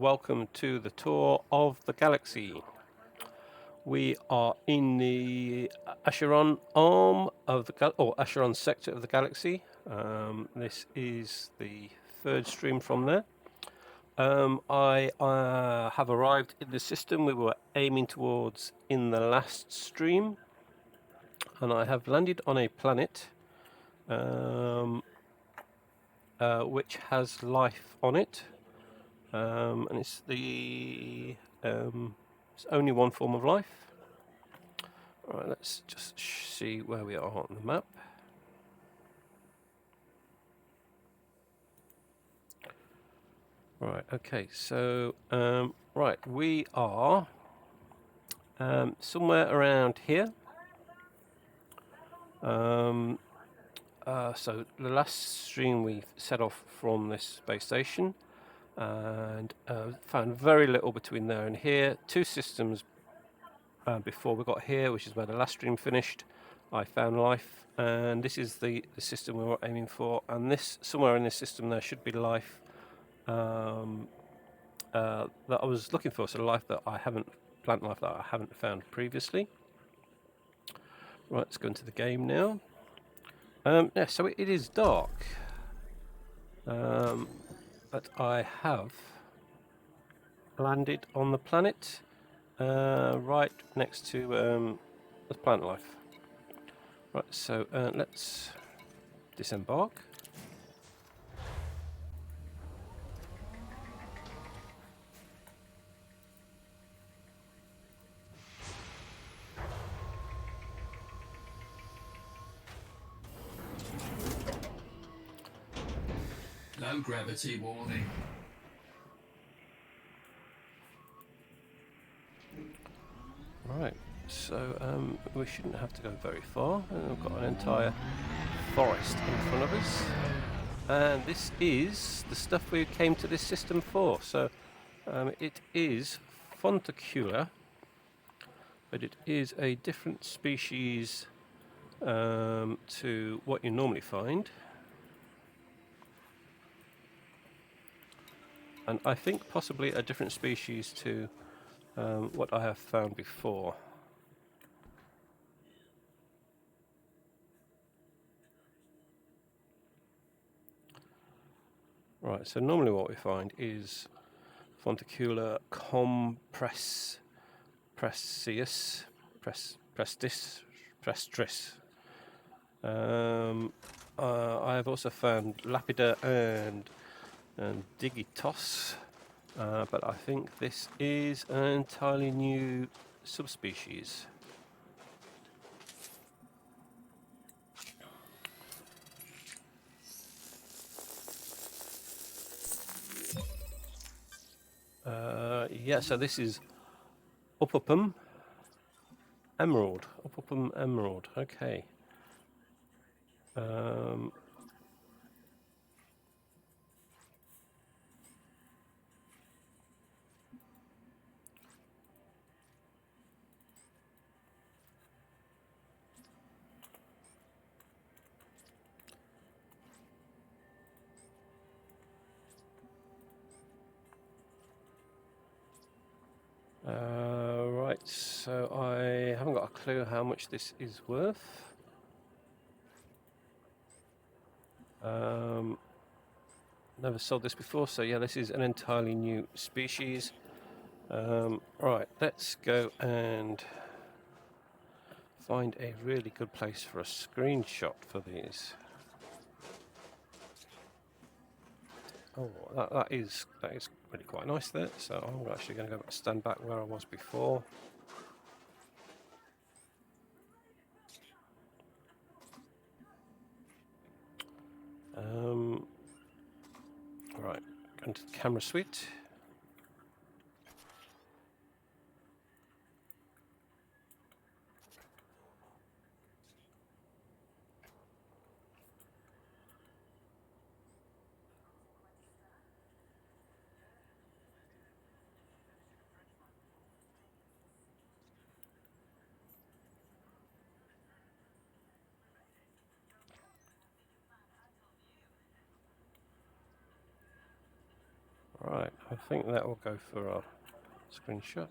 welcome to the tour of the galaxy. We are in the Acheron arm of the Acheron sector of the galaxy. This is the third stream from there. I have arrived in the system we were aiming towards in the last stream, and I have landed on a planet which has life on it. And it's only one form of life. All right, let's just see where we are on the map. Right, okay, so right, we are somewhere around here. So the last stream we set off from this space station and found very little between there and here. Two systems before we got here, which is where the last stream finished. I found life, and this is the system we were aiming for, and this somewhere in this system there should be life that I was looking for, so life that I haven't, plant life that I haven't found previously. Right, let's go into the game now. Yeah, so it is dark, but I have landed on the planet right next to the plant life. Right, so let's disembark. Low gravity warning. Right, so we shouldn't have to go very far. We've got an entire forest in front of us, and this is the stuff we came to this system for. So it is Fontacula, but it is a different species to what you normally find, and I think possibly a different species to what I have found before. Right, so normally what we find is Fontacula compressius, prestris. I have also found Lapida and Digitos, but I think this is an entirely new subspecies. Yeah, so this is Upupum Emerald. Okay. Right, so I haven't got a clue how much this is worth. Never sold this before, so yeah, this is an entirely new species. Right, let's go and find a really good place for a screenshot for these. Oh, that is really quite nice there. So I'm actually going to go stand back where I was before. Right, go into the camera suite. Right, I think that will go for our screenshot.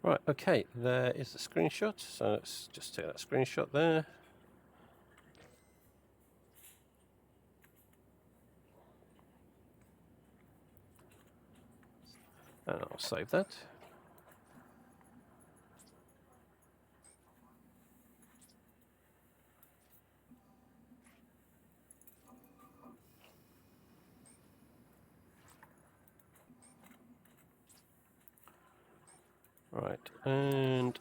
Right, okay, there is the screenshot. So let's just take that screenshot there. And I'll save that. Right, and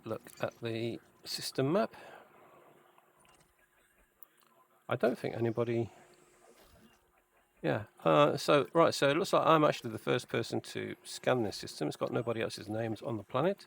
look at the system map. I don't think anybody... Yeah, so it looks like I'm actually the first person to scan this system. It's got nobody else's names on the planet.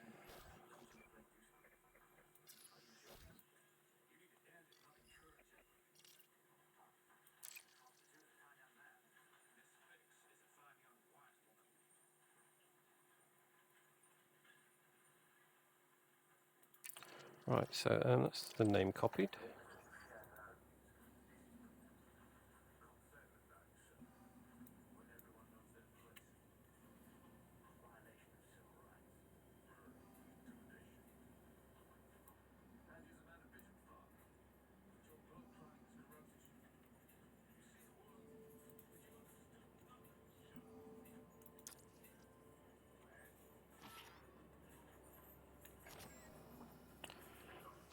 Right, so that's the name copied.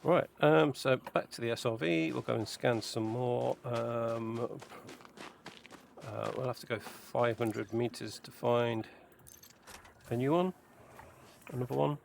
Right, so back to the SRV, we'll go and scan some more. We'll have to go 500 meters to find a new one, another one.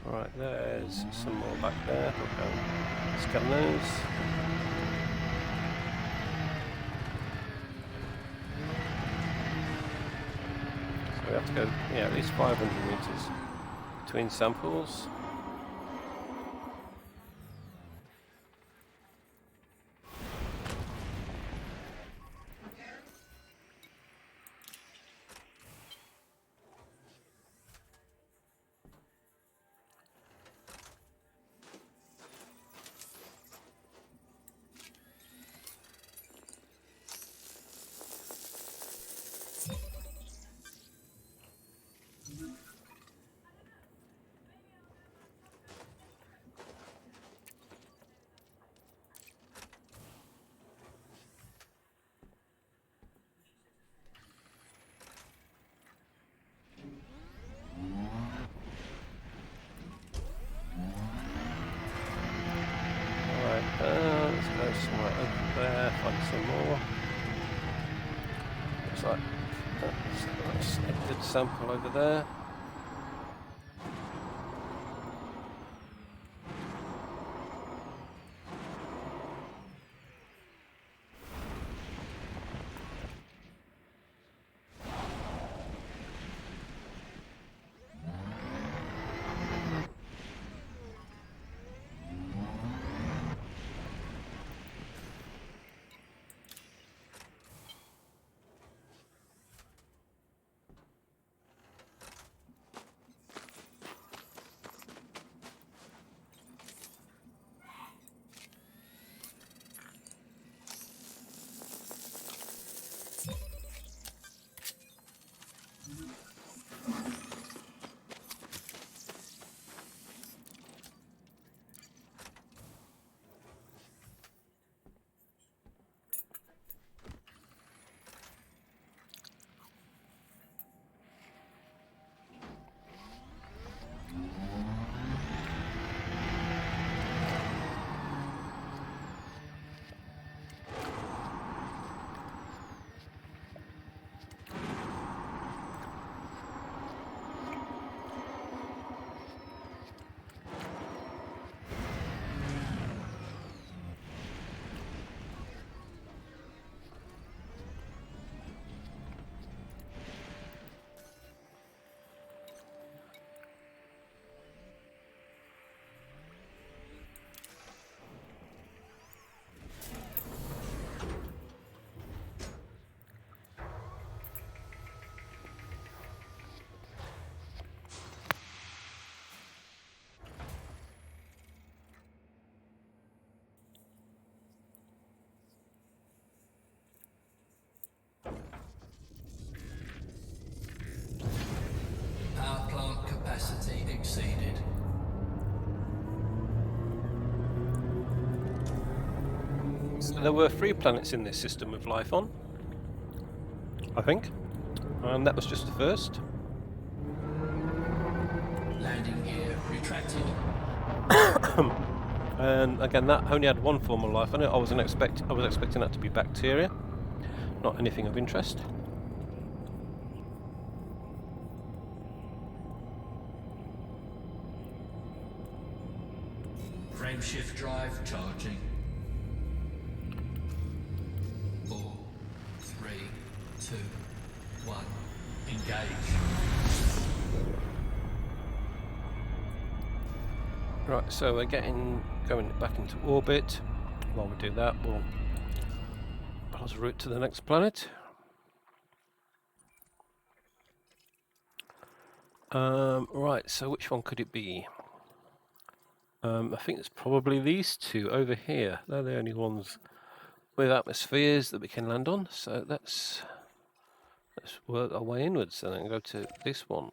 Right, there's some more back there. We'll go and scan those. So we have to go, yeah, at least 500 meters between samples. Let's go somewhere over there, find some more. Looks like that's a good sample over there. there were 3 planets in this system with life on, I think, and that was just the first. Landing gear retracted. And again, that only had 1 form of life on it. I was expecting that to be bacteria, not anything of interest. Frameshift drive charging. 4, 3, 2, 1. Engage. Right, so we're going back into orbit. While we do that, we'll plot a route to the next planet. Right, so which one could it be? I think it's probably these 2 over here. They're the only ones with atmospheres that we can land on. So let's work our way inwards and then go to this one.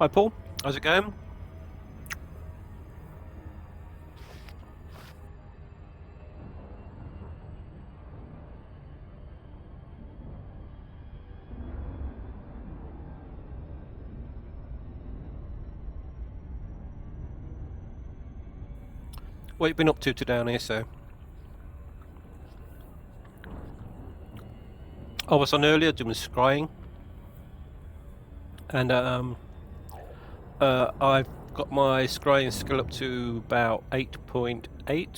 Hi Paul, how's it going? What you been up to down here, so? I was on earlier doing scrying, and I've got my scrying skill up to about 8.8.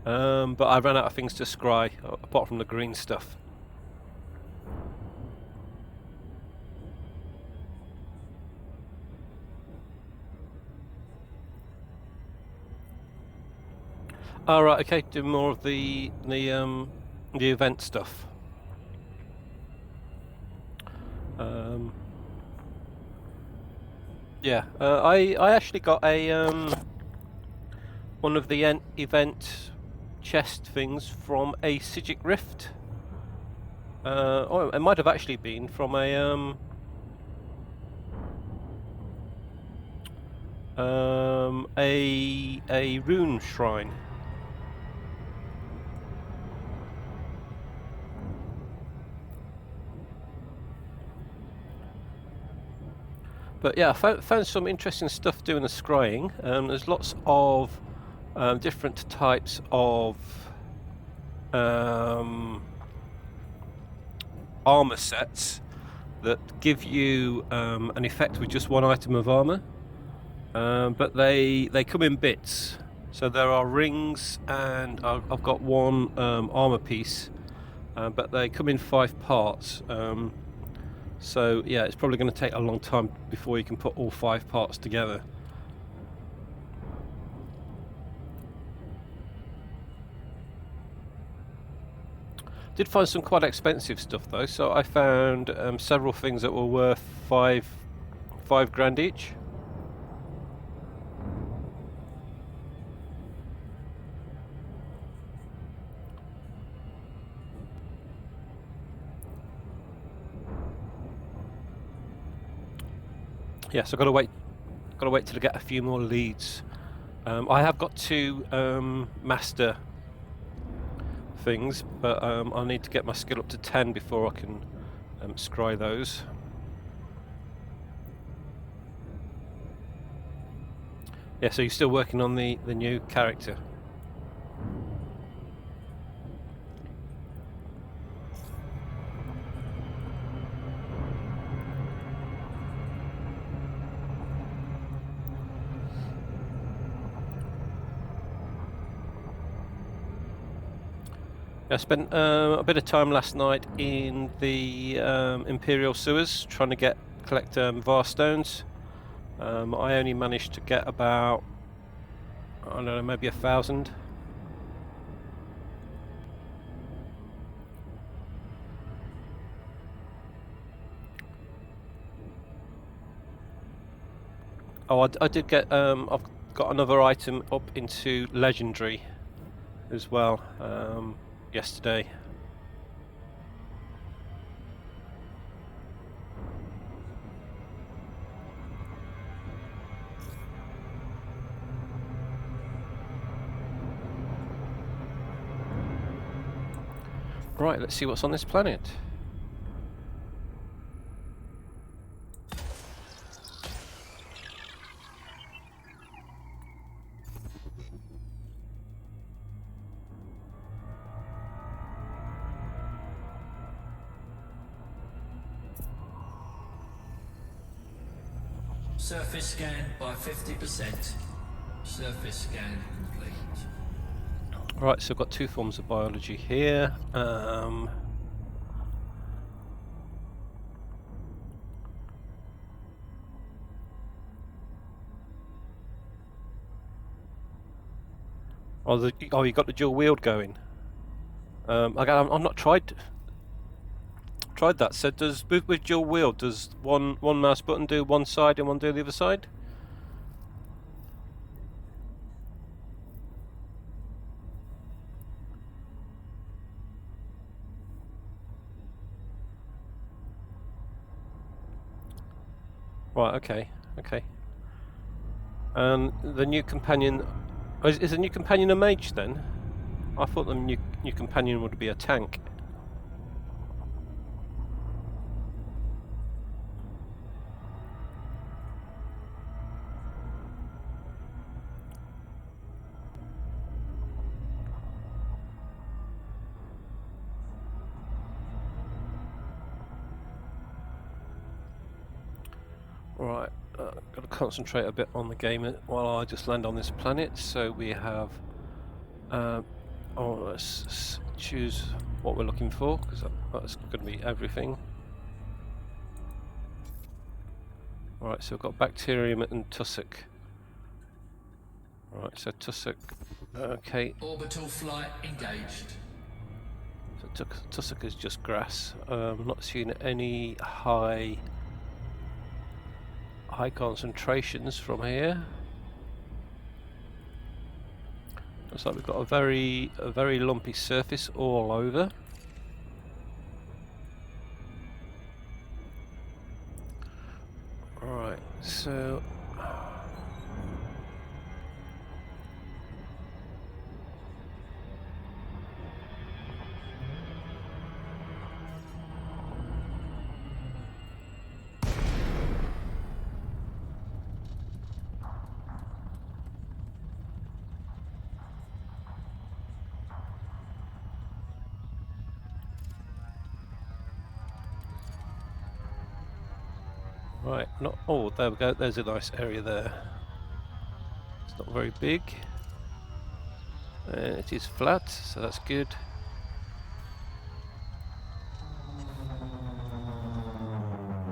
But I ran out of things to scry apart from the green stuff. All right, okay, do more of the event stuff. Yeah, I actually got a one of the event chest things from a Sigic Rift. Or it might have actually been from a rune shrine. But yeah, I found some interesting stuff doing the scrying. There's lots of different types of armor sets that give you an effect with just 1 item of armor, but they come in bits. So there are rings, and I've got 1 armor piece, but they come in 5 parts. So yeah, it's probably going to take a long time before you can put all 5 parts together. Did find some quite expensive stuff though, so I found several things that were worth five grand each. Yeah, so got to wait till I get a few more leads. I have got 2 master things, but I need to get my skill up to 10 before I can scry those. Yeah, so you're still working on the new character. I spent a bit of time last night in the Imperial sewers trying to collect var stones. I only managed to get about, I don't know, maybe 1,000. Oh, I did get. I've got another item up into legendary as well yesterday. Right, let's see what's on this planet. Surface scan by 50%. Surface scan complete. Right, so I've got two forms of biology here. Oh, you got the dual wield going. Again, I'm not tried that. So does with dual wield, does one mouse button do one side and one do the other side? Right, okay. And the new companion, is the new companion a mage then? I thought the new companion would be a tank. Right, got to concentrate a bit on the game while I just land on this planet. So we have, let's choose what we're looking for, because that's going to be everything. Right, so we've got bacterium and tussock. Right, so tussock, okay. Orbital flight engaged. So tussock is just grass. I'm not seeing any high concentrations from here. Looks like we've got a very lumpy surface all over. Right, so right, not, oh, there we go, there's a nice area there. It's not very big. It is flat, so that's good.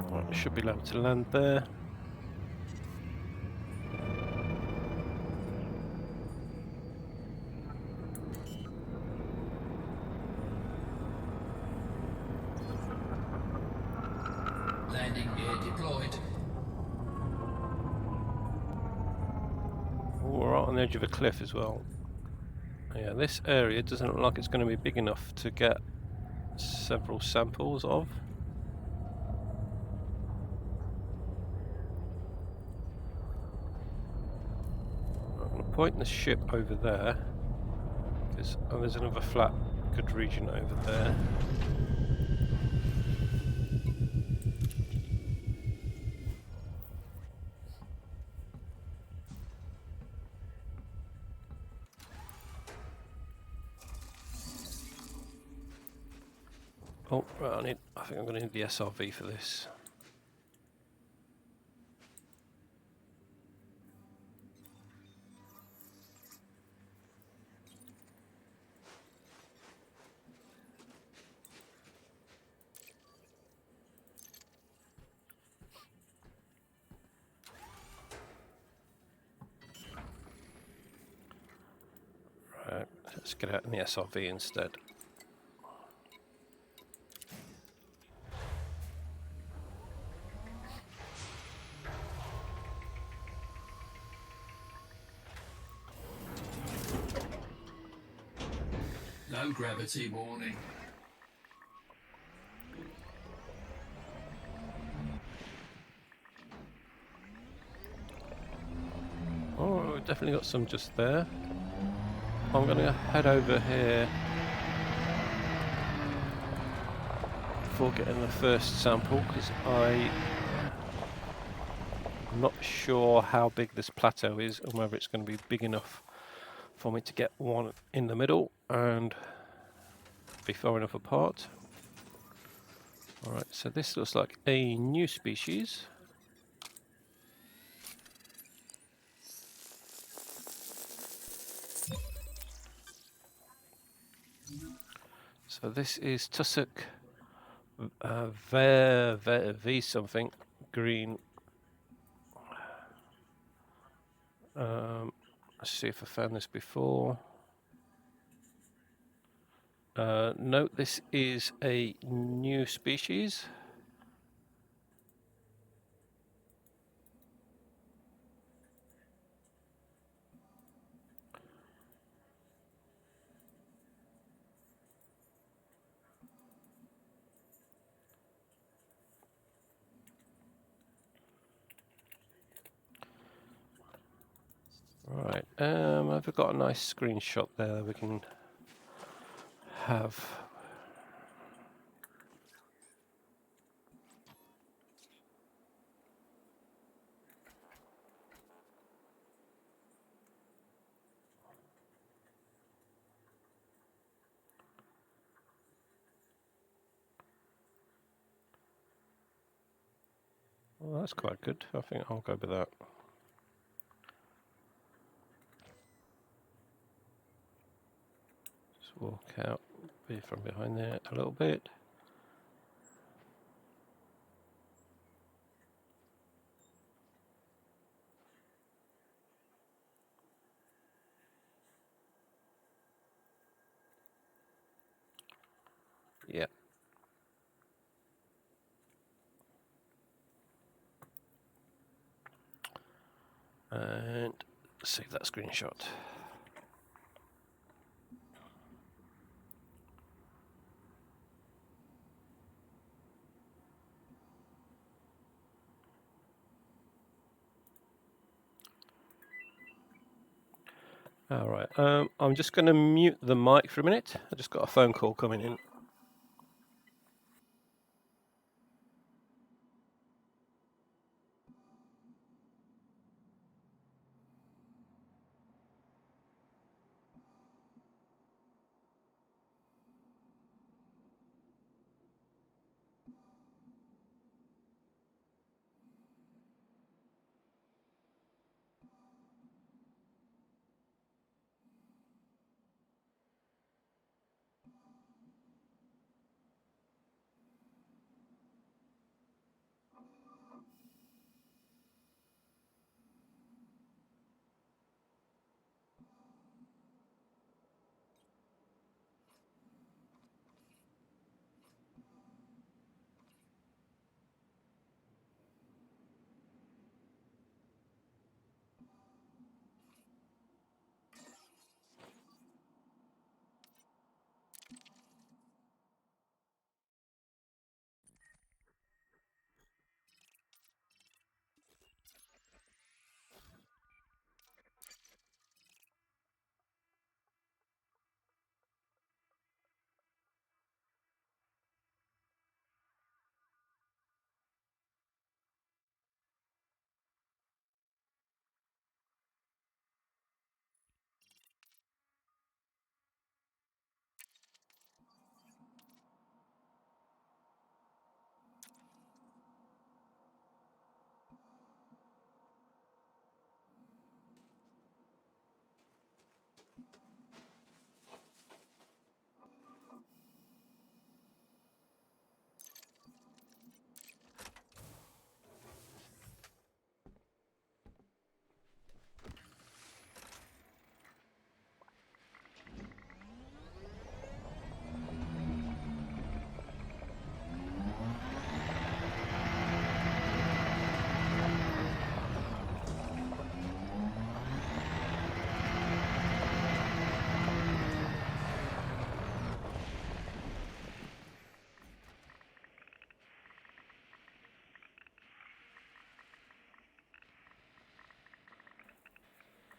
Right, we should be able to land there. Landing gear deployed. Oh, we're right on the edge of a cliff as well. Yeah, this area doesn't look like it's going to be big enough to get several samples of. I'm going to point the ship over there, because there's another flat, good region over there. Oh, right, I think I'm going to need the SRV for this. Let's get out in the SRV instead. Low gravity warning. Oh, we've definitely got some just there. I'm going to head over here before getting the first sample because I'm not sure how big this plateau is and whether it's going to be big enough for me to get one in the middle and be far enough apart. Alright, so this looks like a new species. So this is tussock V something green. Let's see if I found this before. No, this is a new species. Right, I've got a nice screenshot there we can have. Well, that's quite good. I think I'll go with that. Just walk out from behind there a little bit. Yeah. And save that screenshot. Alright, I'm just going to mute the mic for a minute. I just got a phone call coming in.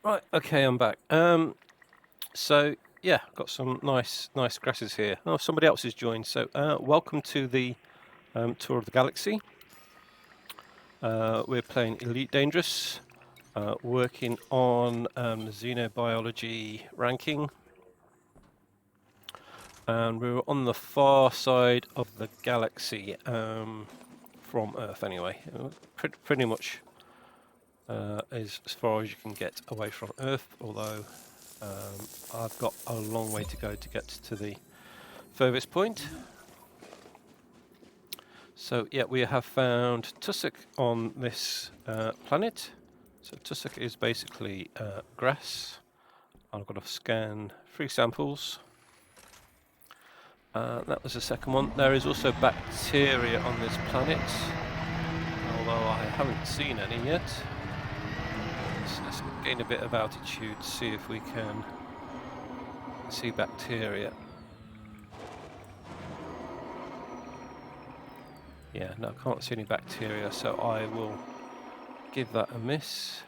Right, okay, I'm back. So yeah, got some nice grasses here. Oh, somebody else has joined. So welcome to the tour of the galaxy. We're playing Elite Dangerous, working on the xenobiology ranking, and we're on the far side of the galaxy from Earth, anyway. Pretty much is as far as you can get away from Earth, although I've got a long way to go to get to the furthest point. So yeah, we have found tussock on this planet. So tussock is basically grass. I've got to scan 3 samples. That was the second one. There is also bacteria on this planet, although I haven't seen any yet. So let's gain a bit of altitude, see if we can see bacteria. Yeah, no, I can't see any bacteria, so I will give that a miss.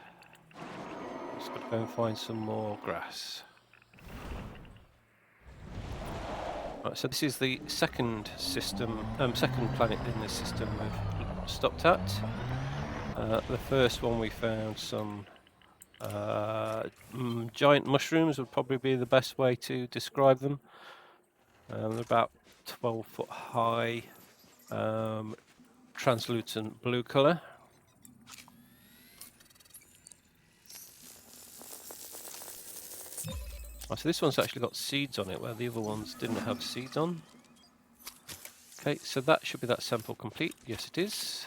Just got to go and find some more grass. Right, so this is the second system, second planet in this system we've stopped at. The first one we found some giant mushrooms would probably be the best way to describe them. They're about 12 foot high, translucent blue colour. Oh, so this one's actually got seeds on it, where the other ones didn't have seeds on. Okay, so that should be that sample complete. Yes, it is.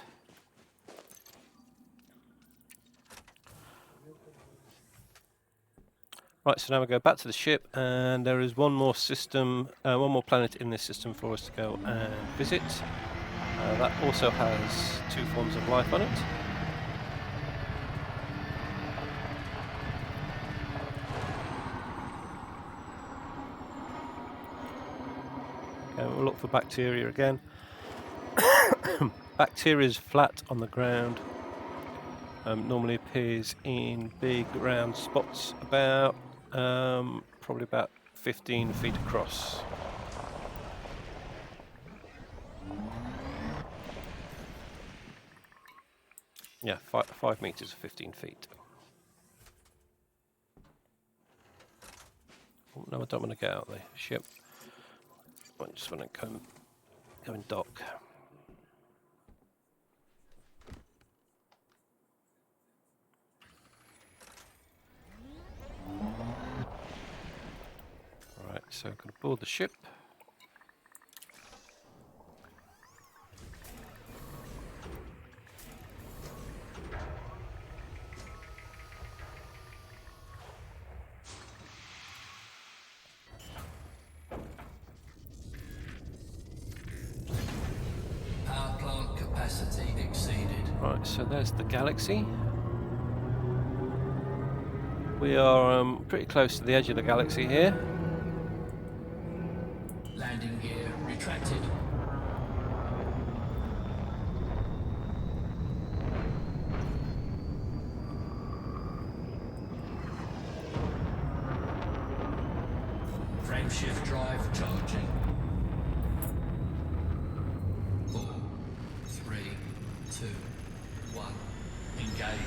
Right, so now we go back to the ship, and there is one more system, one more planet in this system for us to go and visit. That also has 2 forms of life on it. Okay, we'll look for bacteria again. Bacteria is flat on the ground. Normally appears in big round spots, about probably about 15 feet across. Yeah, 5 meters, 15 feet. Oh, no, I don't want to get out of the ship. I just want to go and dock. Alright, so I'm going to board the ship. Power plant capacity exceeded. Right, so there's the galaxy. We are pretty close to the edge of the galaxy here. Landing gear retracted. Frameshift drive charging. 4, 3, 2, 1. Engage.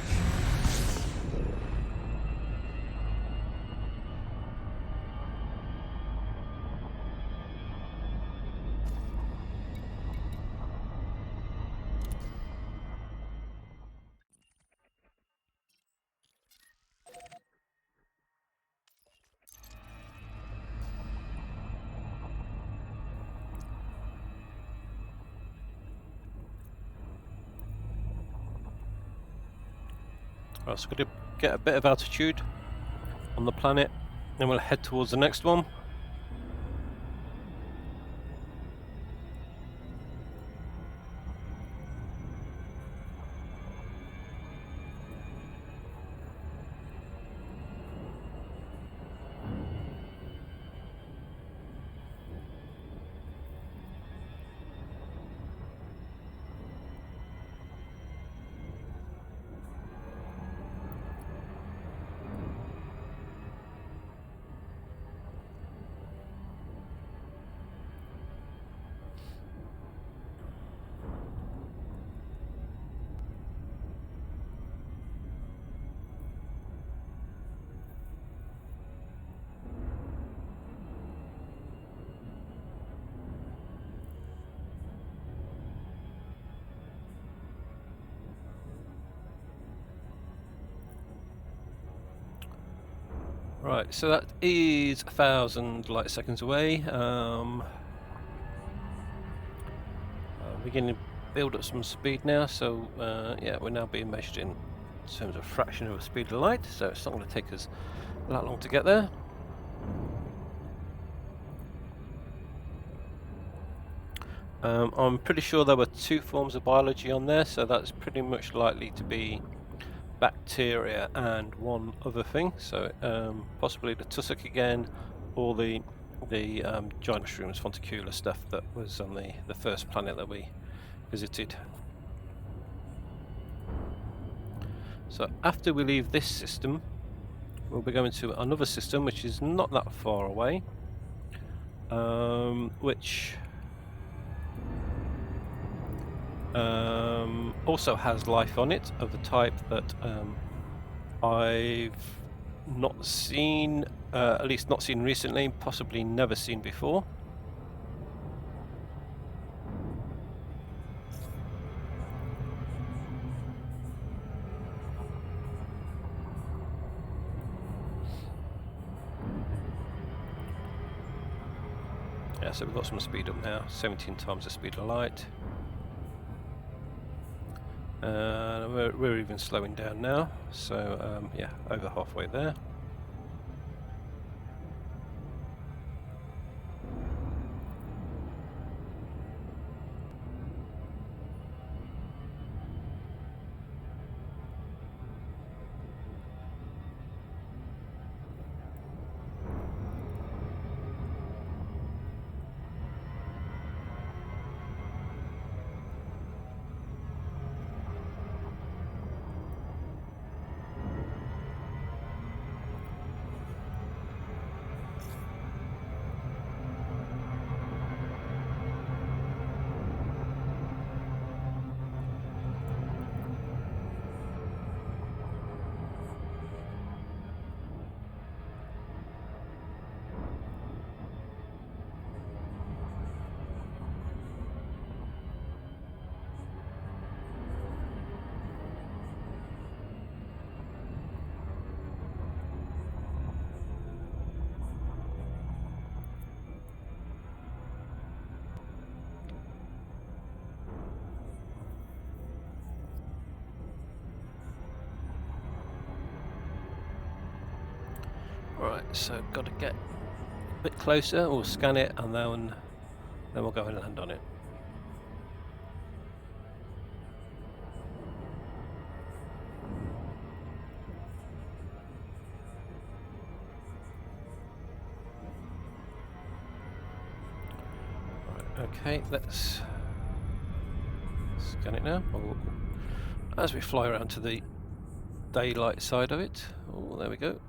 Right, so we're going to get a bit of altitude on the planet, then we'll head towards the next one. Right, so that is 1,000 light seconds away. Beginning to build up some speed now, so yeah, we're now being measured in terms of fraction of the speed of light, so it's not going to take us that long to get there. I'm pretty sure there were 2 forms of biology on there, so that's pretty much likely to be bacteria and one other thing, so possibly the tussock again, or the giant mushrooms, fonticula stuff that was on the first planet that we visited. So after we leave this system, we'll be going to another system which is not that far away, which also has life on it of the type that I've not seen, at least not seen recently, possibly never seen before. Yeah, so we've got some speed up now, 17 times the speed of light. We're even slowing down now, so yeah, over halfway there. Right, so got to get a bit closer, we'll scan it and then we'll go and land on it. Right, okay, let's scan it now. As we fly around to the daylight side of it. Oh, there we go.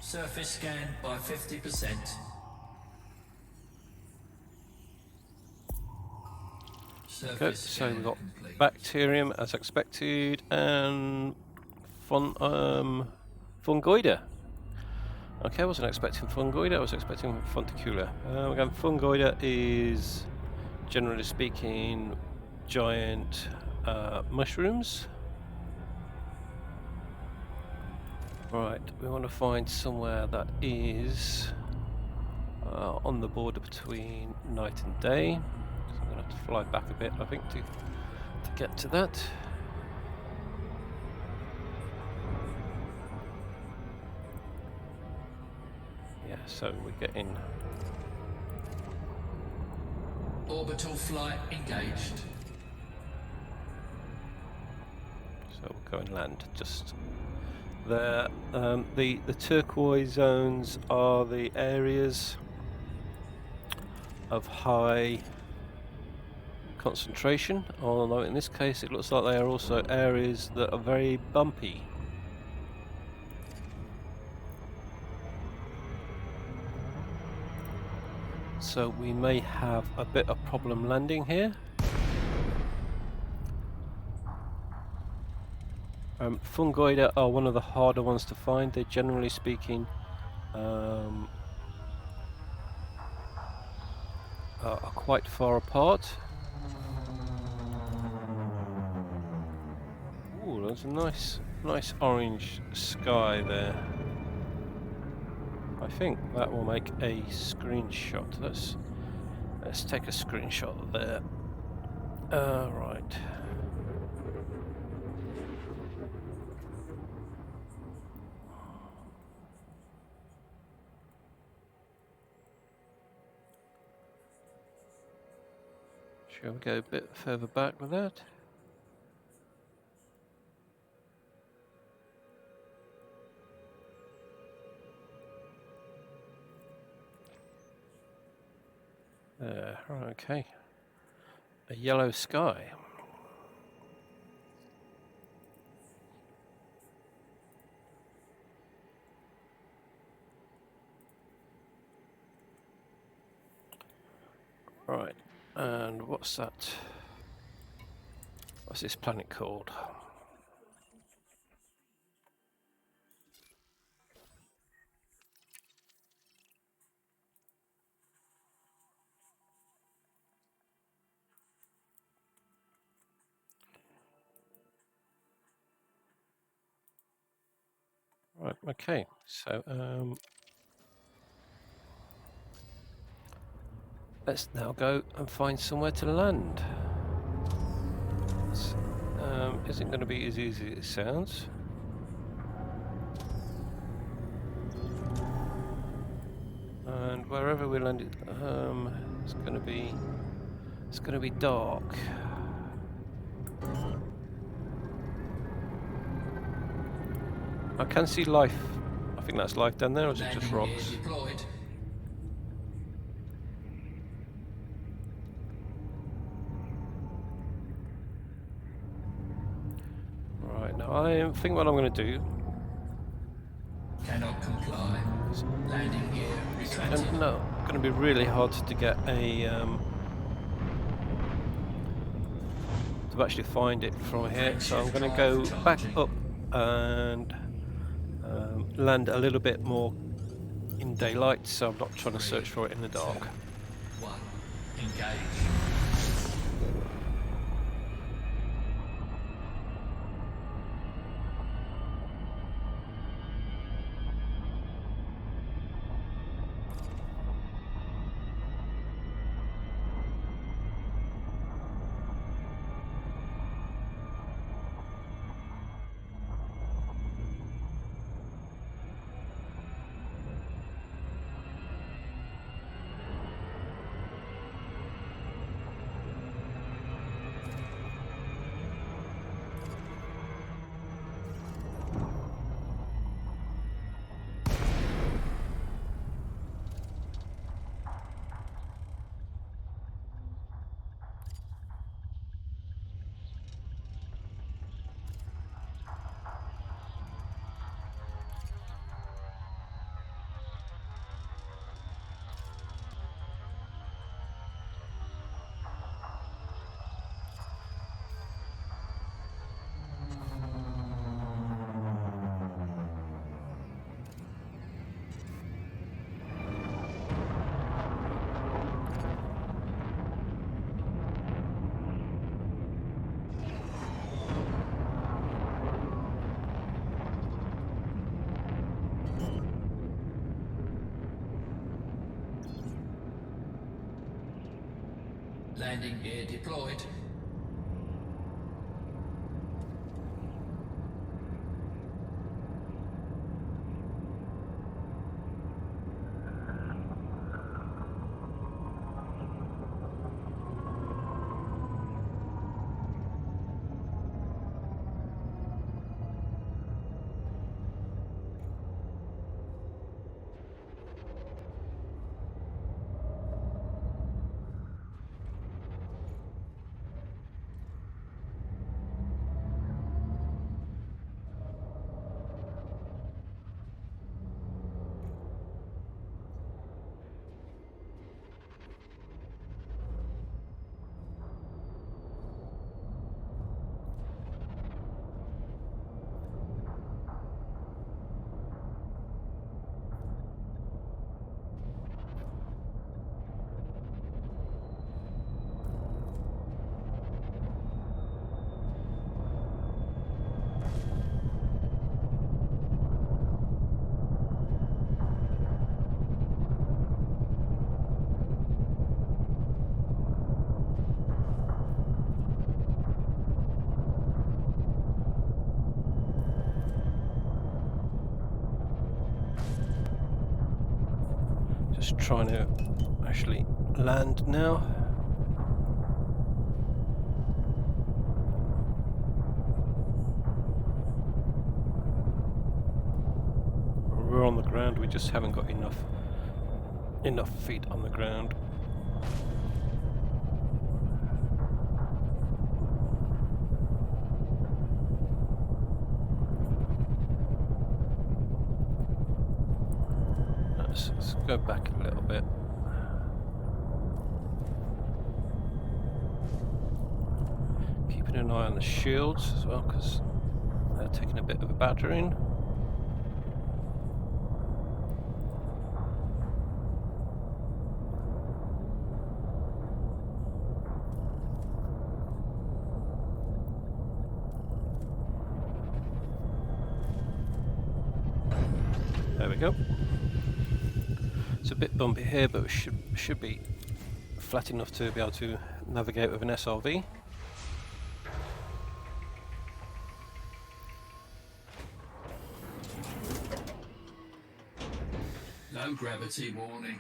Surface scan by 50%. Okay, so we've got bacterium as expected and fungoida. Okay, I wasn't expecting fungoida, I was expecting fonticula. Again, fungoida is, generally speaking, giant mushrooms. Right, we want to find somewhere that is on the border between night and day. So I'm going to have to fly back a bit, I think, to get to that. Yeah, so we're getting... Orbital flight engaged. So we'll go and land just there. The turquoise zones are the areas of high concentration, although in this case it looks like they are also areas that are very bumpy. So we may have a bit of problem landing here. Fungoida are one of the harder ones to find. They're generally speaking are quite far apart. there's a nice orange sky there. I think that will make a screenshot. Let's take a screenshot there. Right. Shall we go a bit further back with that? Right, okay. A yellow sky. Right, and what's that? What's this planet called? Right, okay, so let's now go and find somewhere to land. This isn't going to be as easy as it sounds. And wherever we land it, it's going to be dark. I can see life. I think that's life down there, or is it just rocks? Deployed. Right, now I think what I'm going to do. Cannot comply. Landing gear retracted. No, going to be really hard to get a to actually find it from here. So I'm going to go back up and land a little bit more in daylight, so I'm not trying to search for it in the dark. 1. Engage. Landing gear deployed. Just trying to actually land now. We're on the ground, we just haven't got enough feet on the ground. Let's go back a little bit. Keeping an eye on the shields as well, because they're taking a bit of a battering. There we go. It's a bit bumpy here, but it should be flat enough to be able to navigate with an SRV. Low gravity warning.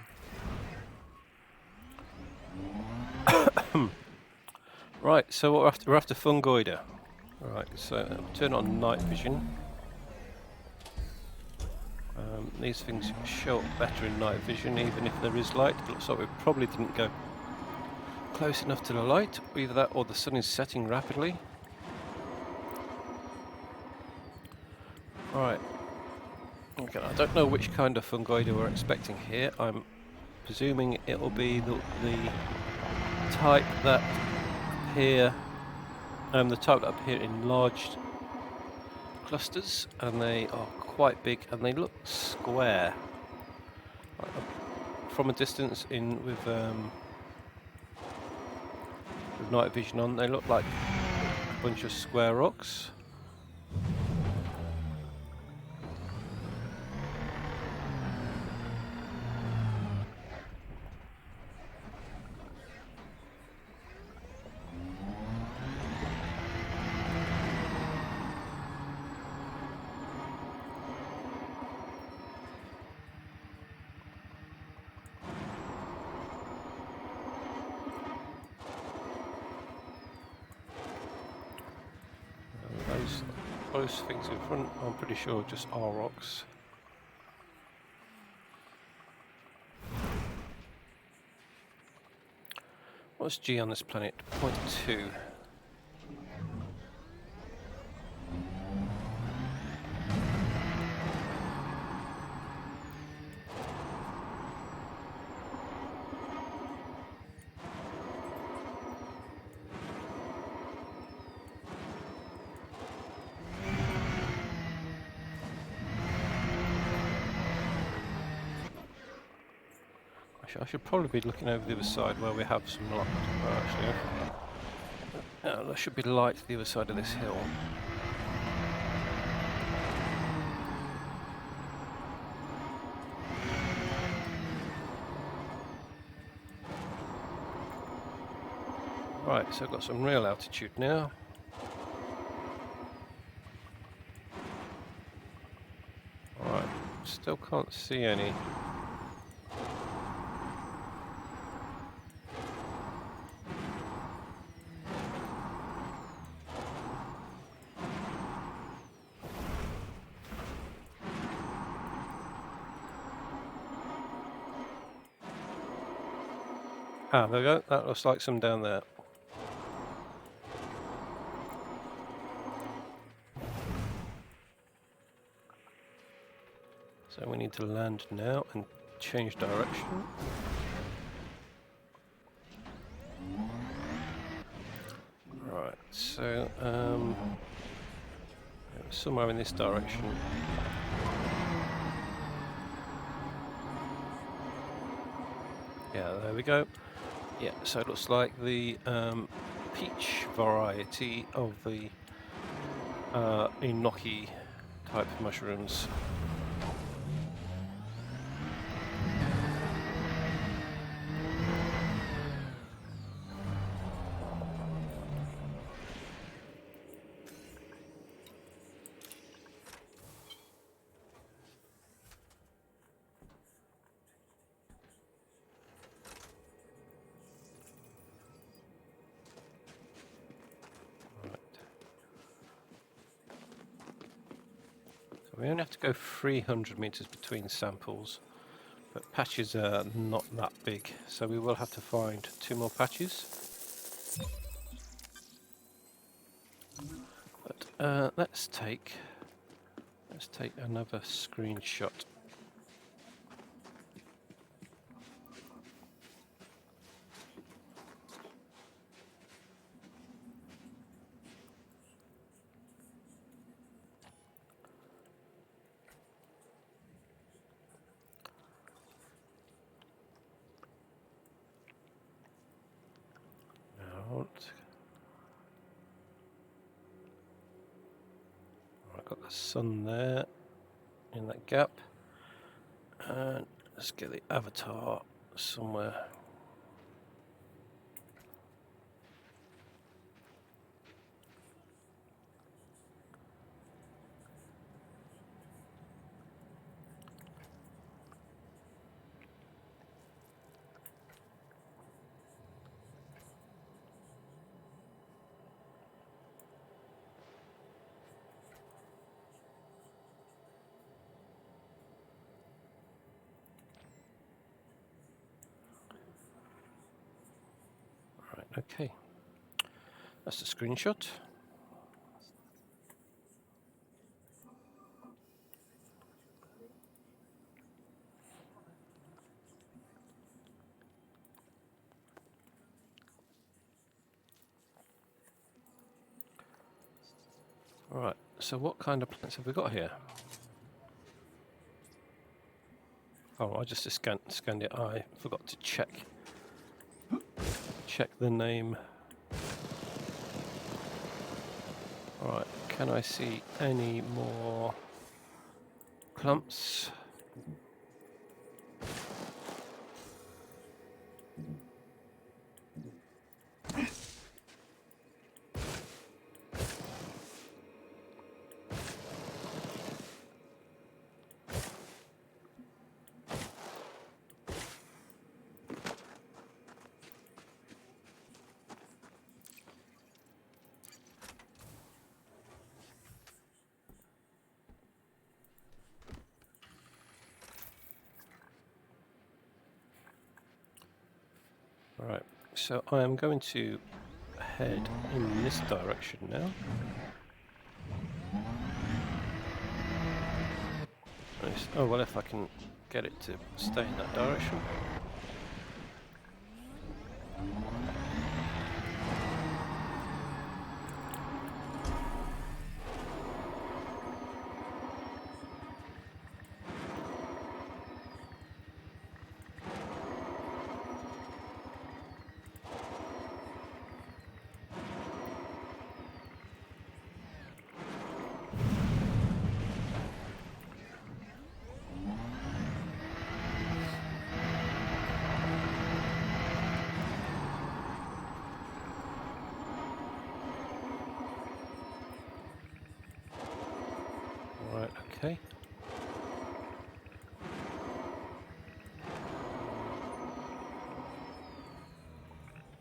Right, so we're after Fungoider. Right, so turn on night vision. These things show up better in night vision, even if there is light. It looks like we probably didn't go close enough to the light. Either that or the sun is setting rapidly. Right. Okay, I don't know which kind of Fungoider we're expecting here. I'm presuming it will be the type that appear in large clusters, and they are quite big and they look square. From a distance with night vision on, they look like a bunch of square rocks. Those things in front, I'm pretty sure, just are rocks. What's G on this planet? 0.2. I should probably be looking over the other side where we have some light. Actually, there should be light to the other side of this hill. Right, so I've got some real altitude now. Alright, still can't see any. Ah, there we go. That looks like some down there. So we need to land now and change direction. Right, so somewhere in this direction. Yeah, there we go. Yeah, so it looks like the peach variety of the enoki type mushrooms. We only have to go 300 meters between samples, but patches are not that big, so we will have to find 2 more patches. But let's take another screenshot. I've got the sun there in that gap, and let's get the avatar somewhere. Right, okay, that's the screenshot. Alright, so what kind of plants have we got here? Oh, I just scanned it. I forgot to check the name. Alright, can I see any more clumps? Right, so I am going to head in this direction now. Nice. Oh well, if I can get it to stay in that direction. Right, okay.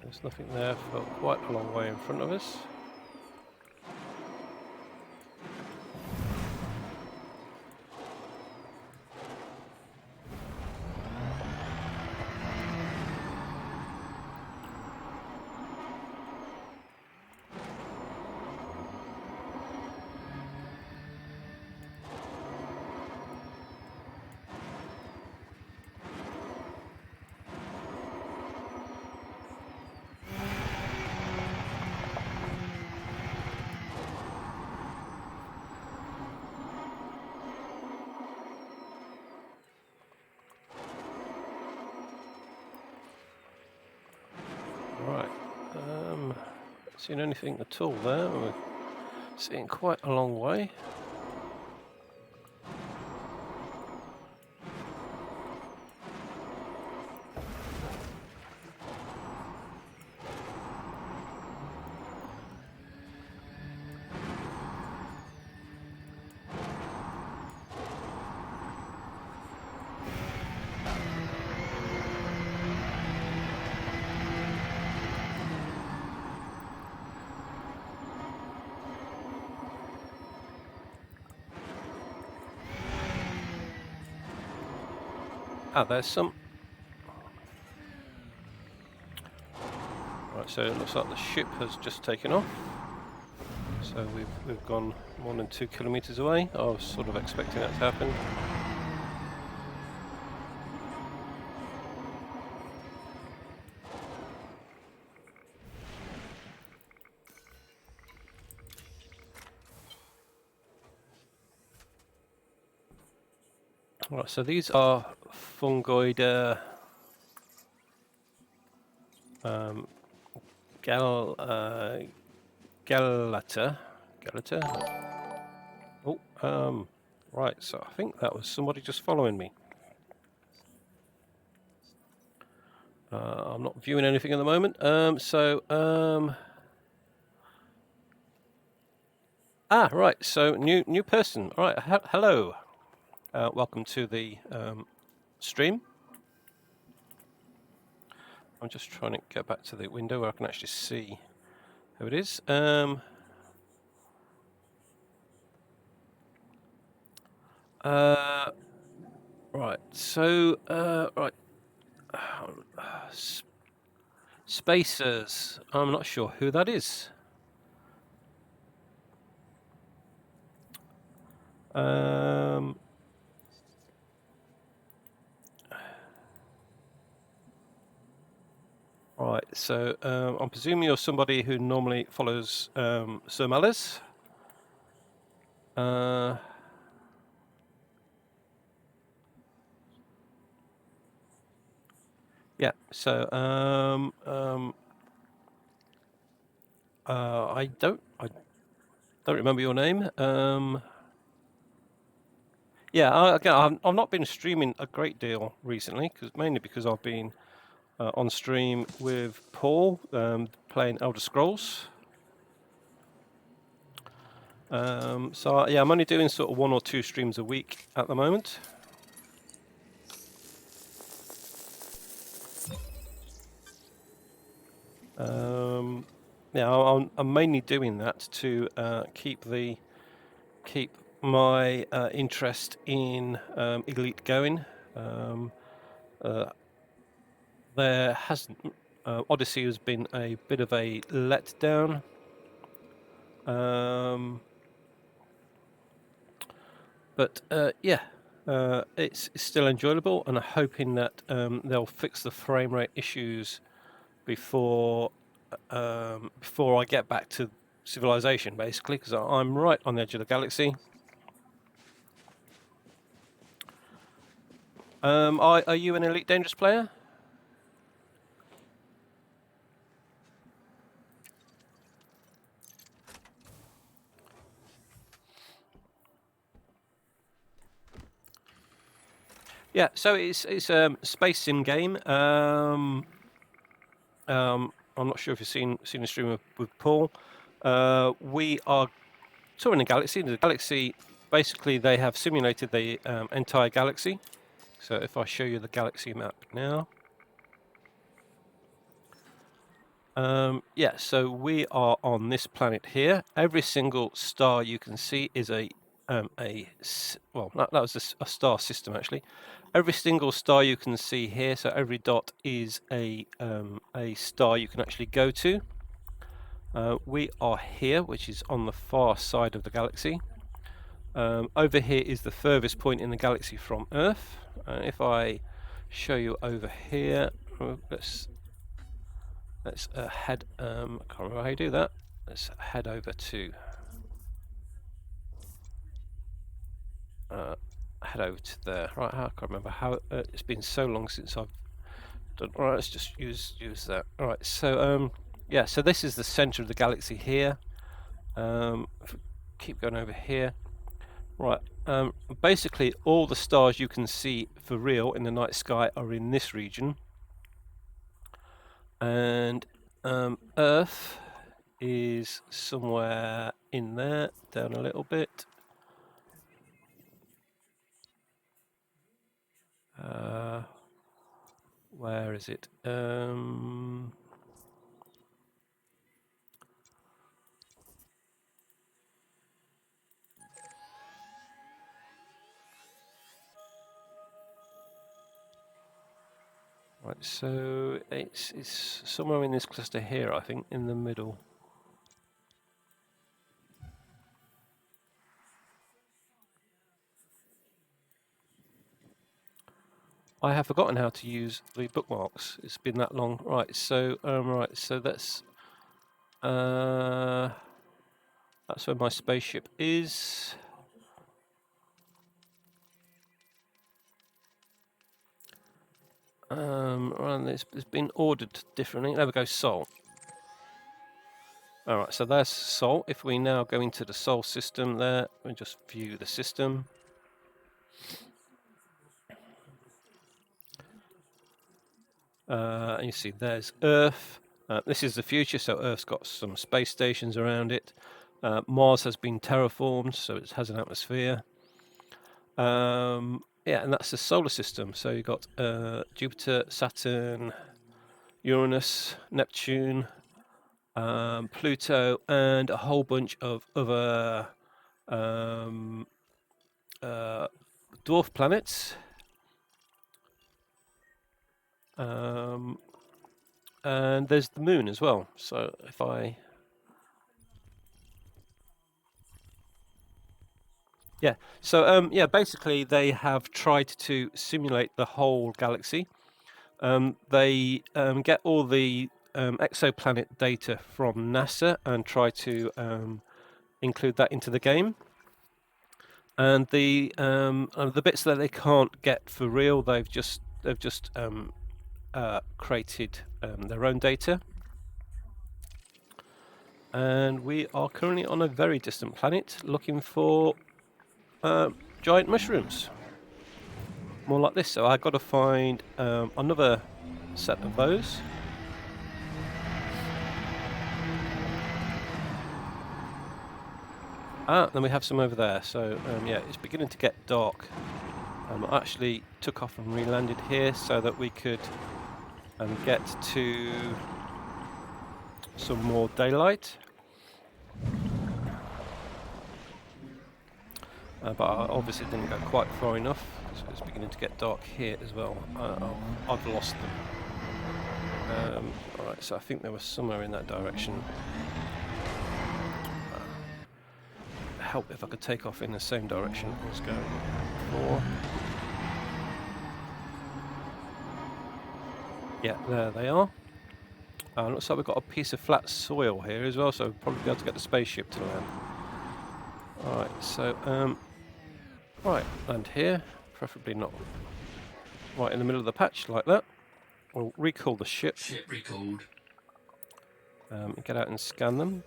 There's nothing there for quite a long way in front of us. Right, not seeing anything at all there. We're seeing quite a long way. Ah, there's some. Right, so it looks like the ship has just taken off. So we've gone more than 2 kilometers away. I was sort of expecting that to happen. Right, so these are fungoid Galata. Oh, right. So I think that was somebody just following me. I'm not viewing anything at the moment. Right. So new person. All right. Hello. Welcome to the stream. I'm just trying to get back to the window where I can actually see who it is. Right. So right. Spacers. I'm not sure who that is. Right, so I'm presuming you're somebody who normally follows Sir Malice. Yeah, so I don't remember your name. Yeah, again, I've not been streaming a great deal recently, mainly because I've been on stream with Paul playing Elder Scrolls. So yeah, I'm only doing sort of 1 or 2 streams a week at the moment. Yeah, I'm mainly doing that to keep my interest in Elite going. There hasn't Odyssey has been a bit of a letdown. But yeah, it's still enjoyable, and I'm hoping that they'll fix the frame rate issues before I get back to civilization, basically, because I'm right on the edge of the galaxy. Are you an Elite Dangerous player? Yeah, so it's a space sim game. I'm not sure if you've seen a stream with Paul. We are touring the galaxy. The galaxy, basically, they have simulated the entire galaxy. So if I show you the galaxy map now. Yeah, so we are on this planet here. Every single star you can see is well, that was a star system actually. Every single star you can see here, so every dot is a star you can actually go to. We are here, which is on the far side of the galaxy. Over here is the furthest point in the galaxy from Earth. If I show you over here, let's head. I can't remember how you do that. Let's head over to there. Right, I can't remember how. It's been so long since I've done. Right, let's just use that. All right, so yeah, so this is the center of the galaxy here. If we keep going over here. Right, basically all the stars you can see for real in the night sky are in this region, and Earth is somewhere in there, down a little bit. Where is it? Right, so it's somewhere in this cluster here, I think, in the middle. I have forgotten how to use the bookmarks. It's been that long. Right, so that's where my spaceship is. Right, it's been ordered differently. There we go, Sol. All right, so there's Sol. If we now go into the Sol system there, we just view the system. And you see there's Earth. This is the future, so Earth's got some space stations around it. Mars has been terraformed, so it has an atmosphere. Yeah, and that's the solar system. So you've got Jupiter, Saturn, Uranus, Neptune, Pluto, and a whole bunch of other dwarf planets. And there's the moon as well. So if I... Yeah, so yeah, basically they have tried to simulate the whole galaxy. They get all the exoplanet data from NASA and try to include that into the game. And the bits that they can't get for real, they've just created their own data. And we are currently on a very distant planet looking for giant mushrooms. More like this, so I've got to find another set of those. Then we have some over there, so yeah, it's beginning to get dark. I actually took off and re-landed here so that we could get to some more daylight. But I obviously didn't go quite far enough, so it's beginning to get dark here as well. I've lost them. Alright, so I think they were somewhere in that direction. Help if I could take off in the same direction I was going before. Yeah, there they are. Looks like we've got a piece of flat soil here as well, so we'll probably be able to get the spaceship to land. Alright, so right, land here, preferably not right in the middle of the patch like that. We'll recall the ship. Ship recalled. Get out and scan them.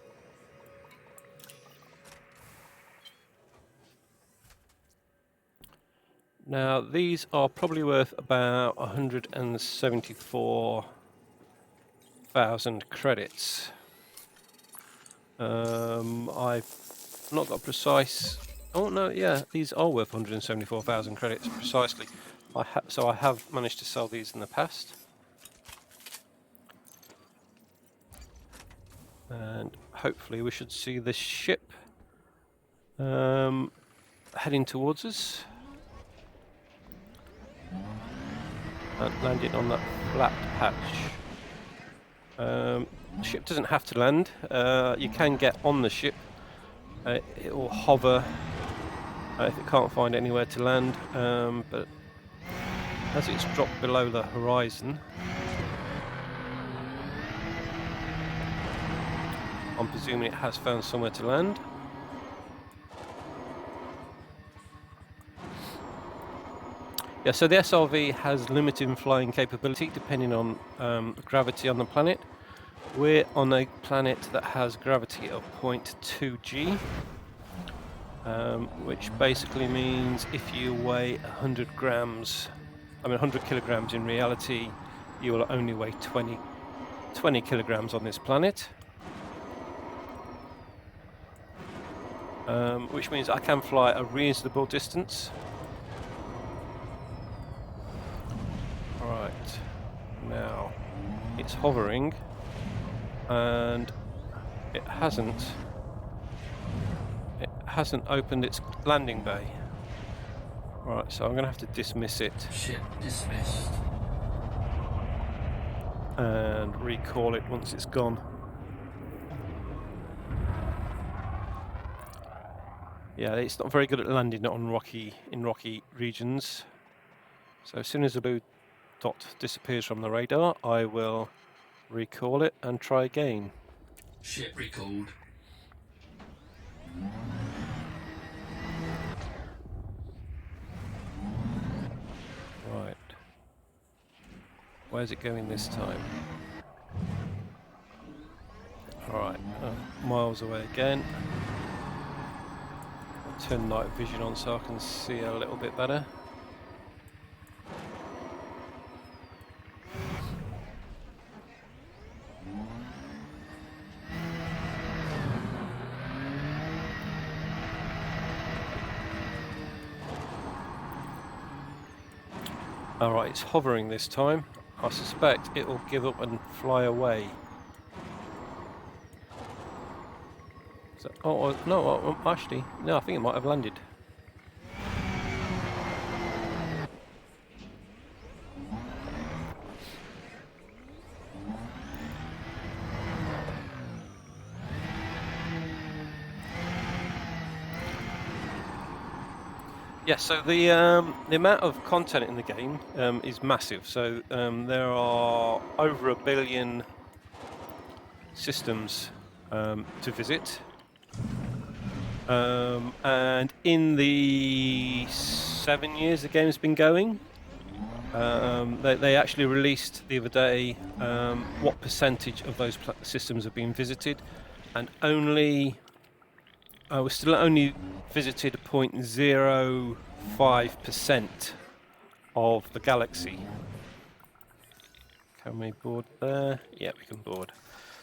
Now these are probably worth about 174,000 credits. I've not got precise. Oh no, yeah, these are worth 174,000 credits precisely. So I have managed to sell these in the past. And hopefully we should see this ship heading towards us. And landing on that flat patch. The ship doesn't have to land. You can get on the ship. It will hover if it can't find anywhere to land, but as it's dropped below the horizon, I'm presuming it has found somewhere to land. Yeah, so the SRV has limited flying capability depending on gravity on the planet. We're on a planet that has gravity of 0.2 g, which basically means if you weigh 100 kilograms in reality, you will only weigh 20 kilograms on this planet. Which means I can fly a reasonable distance. Right, now it's hovering and it hasn't opened its landing bay. Right, so I'm going to have to dismiss it. Ship dismissed. and recall it once it's gone. Yeah, it's not very good at landing on rocky regions. So as soon as the blue dot disappears from the radar, I will recall it and try again. Ship recalled. Right. Where's it going this time? Alright, miles away again. Turn night vision on so I can see a little bit better. Alright, it's hovering this time. I suspect it will give up and fly away. So, oh, no, actually, no, I think it might have landed. Yeah, so the amount of content in the game is massive. So there are over 1 billion systems to visit, and in the 7 years the game's been going, they actually released the other day what percentage of those systems have been visited, and only we still only visited 0.05% of the galaxy. Can we board there? Yeah, we can board.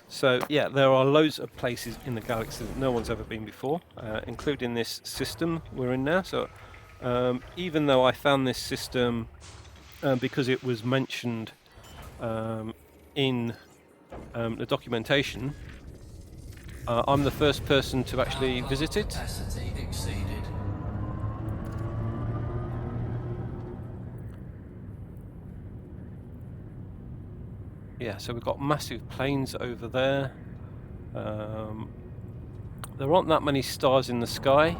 So yeah, there are loads of places in the galaxy that no one's ever been before, including this system we're in now. So even though I found this system because it was mentioned in the documentation, I'm the first person to actually visit it. Capacity exceeded. Yeah, so we've got massive planes over there. There aren't that many stars in the sky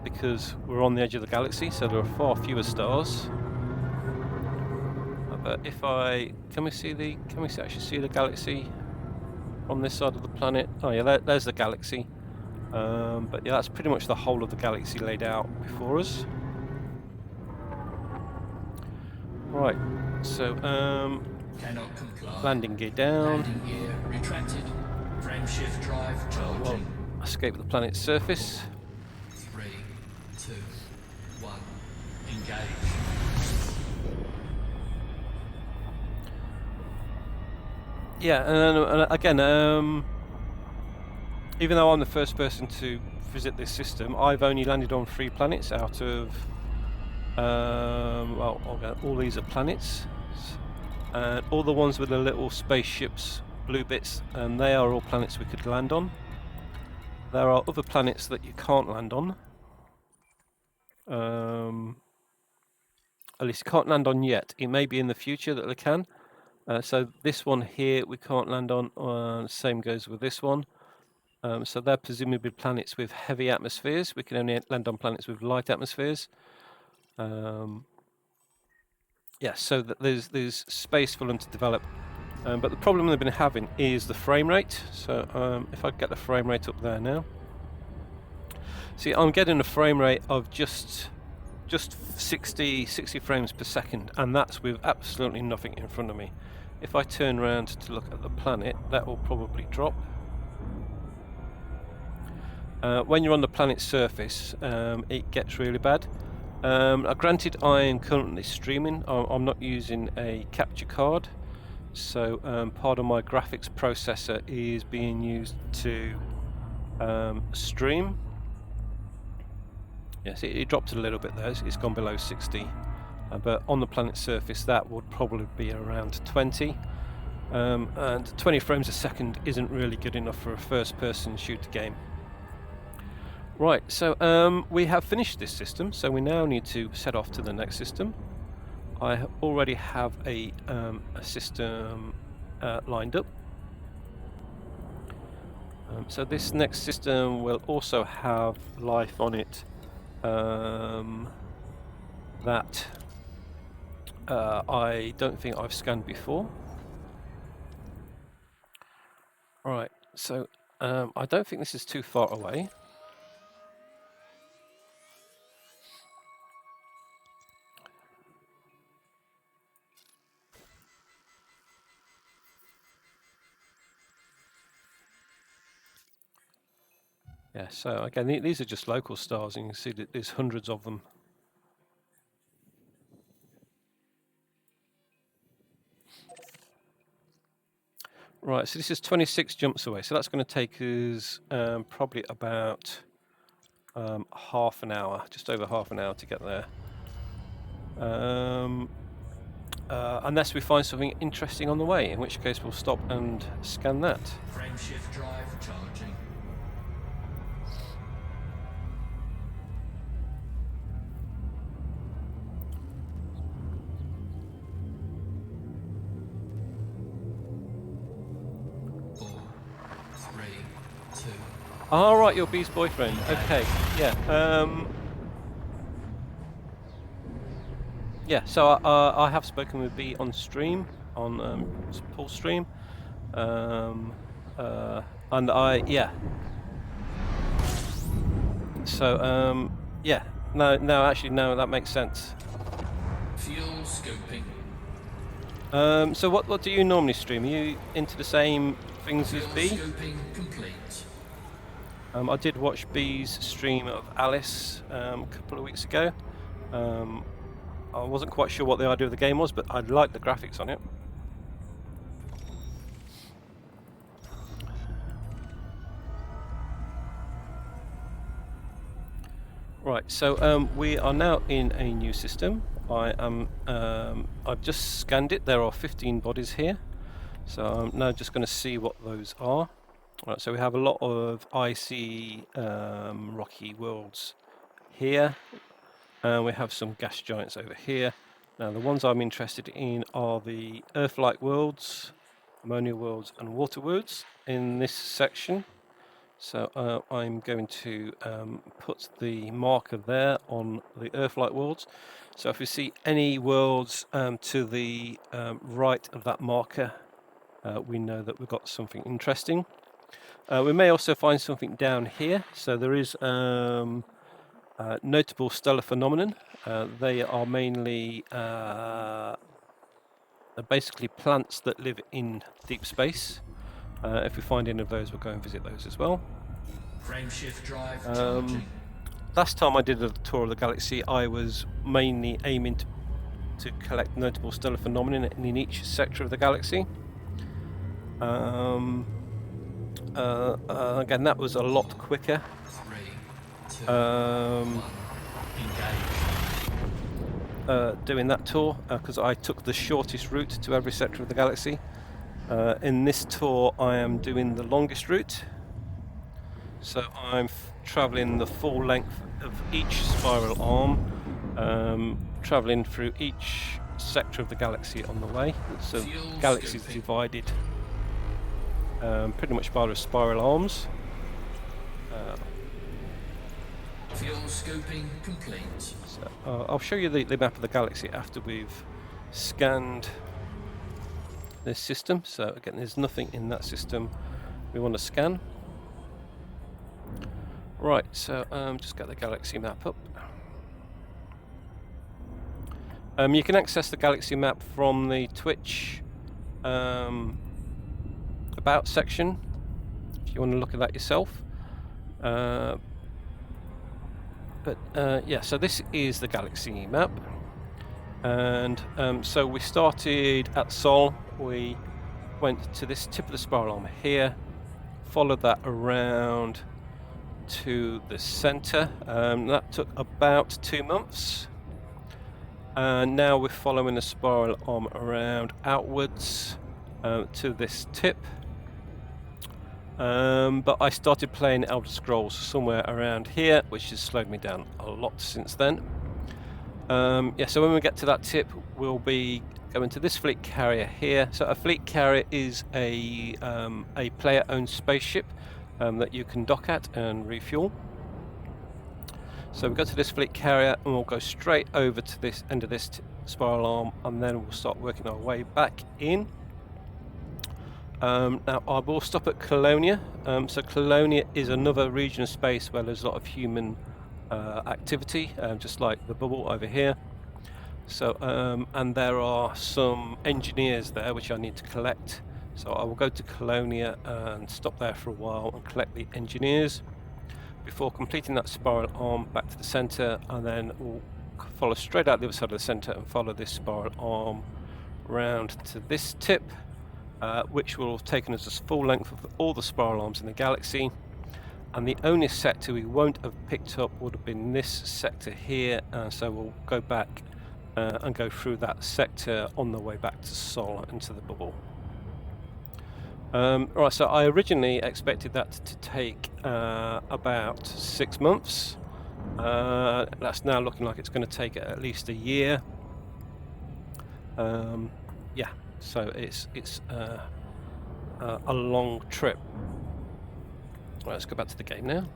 because we're on the edge of the galaxy, so there are far fewer stars. But if can we actually see the galaxy on this side of the planet? Oh yeah, there's the galaxy. But yeah, that's pretty much the whole of the galaxy laid out before us. Right, so Cannot comply. landing gear down. Landing gear retracted. Frame shift drive charging. Well, escape the planet's surface. 3, 2, 1. Engage. Yeah, and again, even though I'm the first person to visit this system, I've only landed on 3 planets out of well, all these are planets, and all the ones with the little spaceships, blue bits, and they are all planets we could land on. There are other planets that you can't land on. At least you can't land on yet. It may be in the future that they can. So this one here we can't land on. Same goes with this one. So they're presumably planets with heavy atmospheres. We can only land on planets with light atmospheres. Yeah, so there's space for them to develop. But the problem they've been having is the frame rate. So if I get the frame rate up there now. See, I'm getting a frame rate of just 60 frames per second, and that's with absolutely nothing in front of me. If I turn around to look at the planet, that will probably drop. When you're on the planet's surface, it gets really bad. Granted, I am currently streaming. I'm not using a capture card, so part of my graphics processor is being used to stream. Yes, it dropped a little bit there. It's gone below 60, but on the planet's surface that would probably be around 20. And 20 frames a second isn't really good enough for a first-person shooter game. Right, so we have finished this system, so we now need to set off to the next system. I already have a system lined up. So this next system will also have life on it that I don't think I've scanned before. Right, so I don't think this is too far away. Yeah, so again, these are just local stars, and you can see that there's hundreds of them. Right, so this is 26 jumps away, so that's going to take us probably about half an hour, just over half an hour to get there. Unless we find something interesting on the way, in which case we'll stop and scan that. Frameshift drive charging. All right, your bee's boyfriend. Okay, yeah. Yeah, so I have spoken with Bee on stream, on Paul's stream, and yeah. So yeah, no, actually, no, that makes sense. Fuel scoping. So what do you normally stream? Are you into the same things as Bee? Scoping complete. I did watch Bee's stream of Alice a couple of weeks ago. I wasn't quite sure what the idea of the game was, but I liked the graphics on it. Right, so we are now in a new system. I've just scanned it. There are 15 bodies here, so I'm now just going to see what those are. Right, so we have a lot of icy, rocky worlds here, and we have some gas giants over here. Now, the ones I'm interested in are the Earth-like worlds, ammonia worlds, and water worlds in this section. So I'm going to put the marker there on the Earth-like worlds. So if we see any worlds to the right of that marker, we know that we've got something interesting. We may also find something down here. So there is notable stellar phenomenon. They are mainly basically plants that live in deep space. If we find any of those, we'll go and visit those as well. Frameshift drive charging. Last time I did a tour of the galaxy, I was mainly aiming to collect notable stellar phenomena in each sector of the galaxy. Again, that was a lot quicker. 3, 2, 1. Engage. Doing that tour because I took the shortest route to every sector of the galaxy. In this tour, I am doing the longest route. So I'm travelling the full length of each spiral arm, travelling through each sector of the galaxy on the way. So the galaxy is divided pretty much by the spiral arms. Fuel scoping complete. So I'll show you the map of the galaxy after we've scanned this system. So again, there's nothing in that system we want to scan. Right, so just get the galaxy map up. You can access the galaxy map from the Twitch about section if you want to look at that yourself. Yeah, so this is the galaxy map, and so we started at Sol. We went to this tip of the spiral arm here, followed that around to the center. That took about 2 months, and now we're following the spiral arm around outwards to this tip. But I started playing Elder Scrolls somewhere around here, which has slowed me down a lot since then. Yeah, so when we get to that tip, we'll be going to this fleet carrier here. So a fleet carrier is a player-owned spaceship that you can dock at and refuel. So we go to this fleet carrier and we'll go straight over to this end of this spiral arm, and then we'll start working our way back in. Now I will stop at Colonia. So Colonia is another region of space where there's a lot of human activity, just like the bubble over here. So and there are some engineers there which I need to collect. So I will go to Colonia and stop there for a while and collect the engineers before completing that spiral arm back to the centre, and then we'll follow straight out the other side of the centre and follow this spiral arm round to this tip, which will have taken us the full length of all the spiral arms in the galaxy. And the only sector we won't have picked up would have been this sector here, so we'll go back and go through that sector on the way back to Sol into the bubble. Right, so I originally expected that to take about 6 months. That's now looking like it's going to take at least a year. Yeah, so it's a long trip. Right, let's go back to the game now.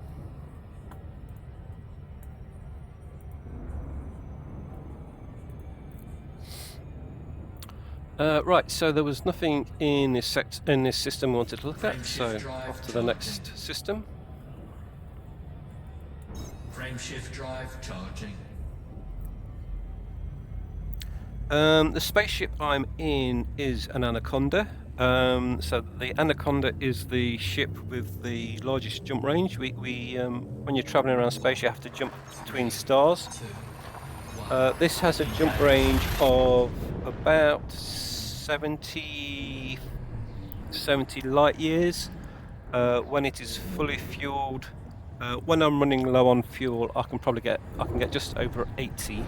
Right, so there was nothing in this system we wanted to look at, so off to the next system. Frameshift drive charging. The spaceship I'm in is an Anaconda. So the Anaconda is the ship with the largest jump range. When you're traveling around space, you have to jump between stars. This has a jump range of about 70 light years when it is fully fueled. When I'm running low on fuel, I can get just over 80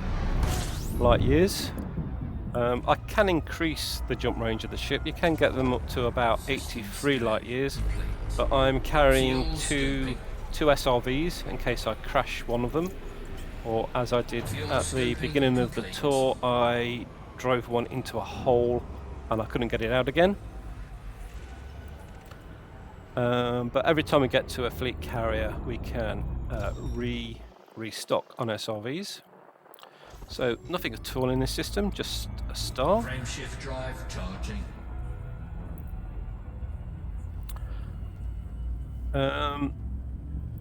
light years. I can increase the jump range of the ship. You can get them up to about 83 light years, but I'm carrying two SRVs in case I crash one of them, or as I did at the beginning of the tour, I drove one into a hole and I couldn't get it out again. But every time we get to a fleet carrier, we can restock on SRVs. So nothing at all in this system, just a star. Frameshift drive charging.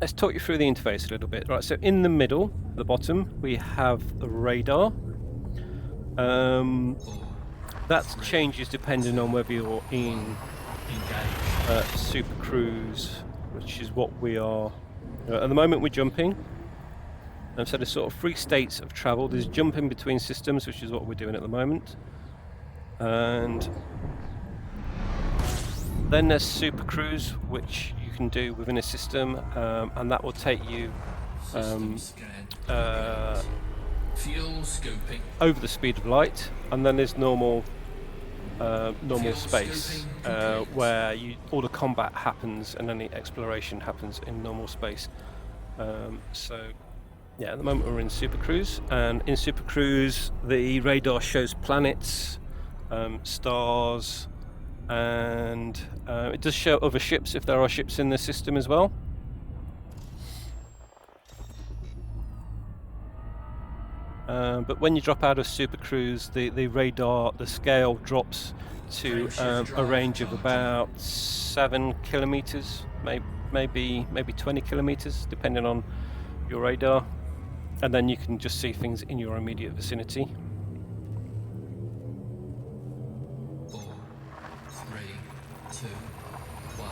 Let's talk you through the interface a little bit. Right, so in the middle, at the bottom, we have the radar. That changes depending on whether you're in Super Cruise, which is what we are. At the moment we're jumping. So there's sort of 3 states of travel. There's jumping between systems, which is what we're doing at the moment. And then there's Super Cruise, which you can do within a system, and that will take you Fuel scoping. over the speed of light. And then there's normal space, where all the combat happens and any exploration happens in normal space. So yeah, at the moment we're in Super Cruise, and in Super Cruise the radar shows planets, stars, and it does show other ships if there are ships in the system as well. But when you drop out of Super Cruise, the radar, the scale drops to a range of about 7 kilometers, maybe 20 kilometers, depending on your radar, and then you can just see things in your immediate vicinity. 4, 3, 2, 1.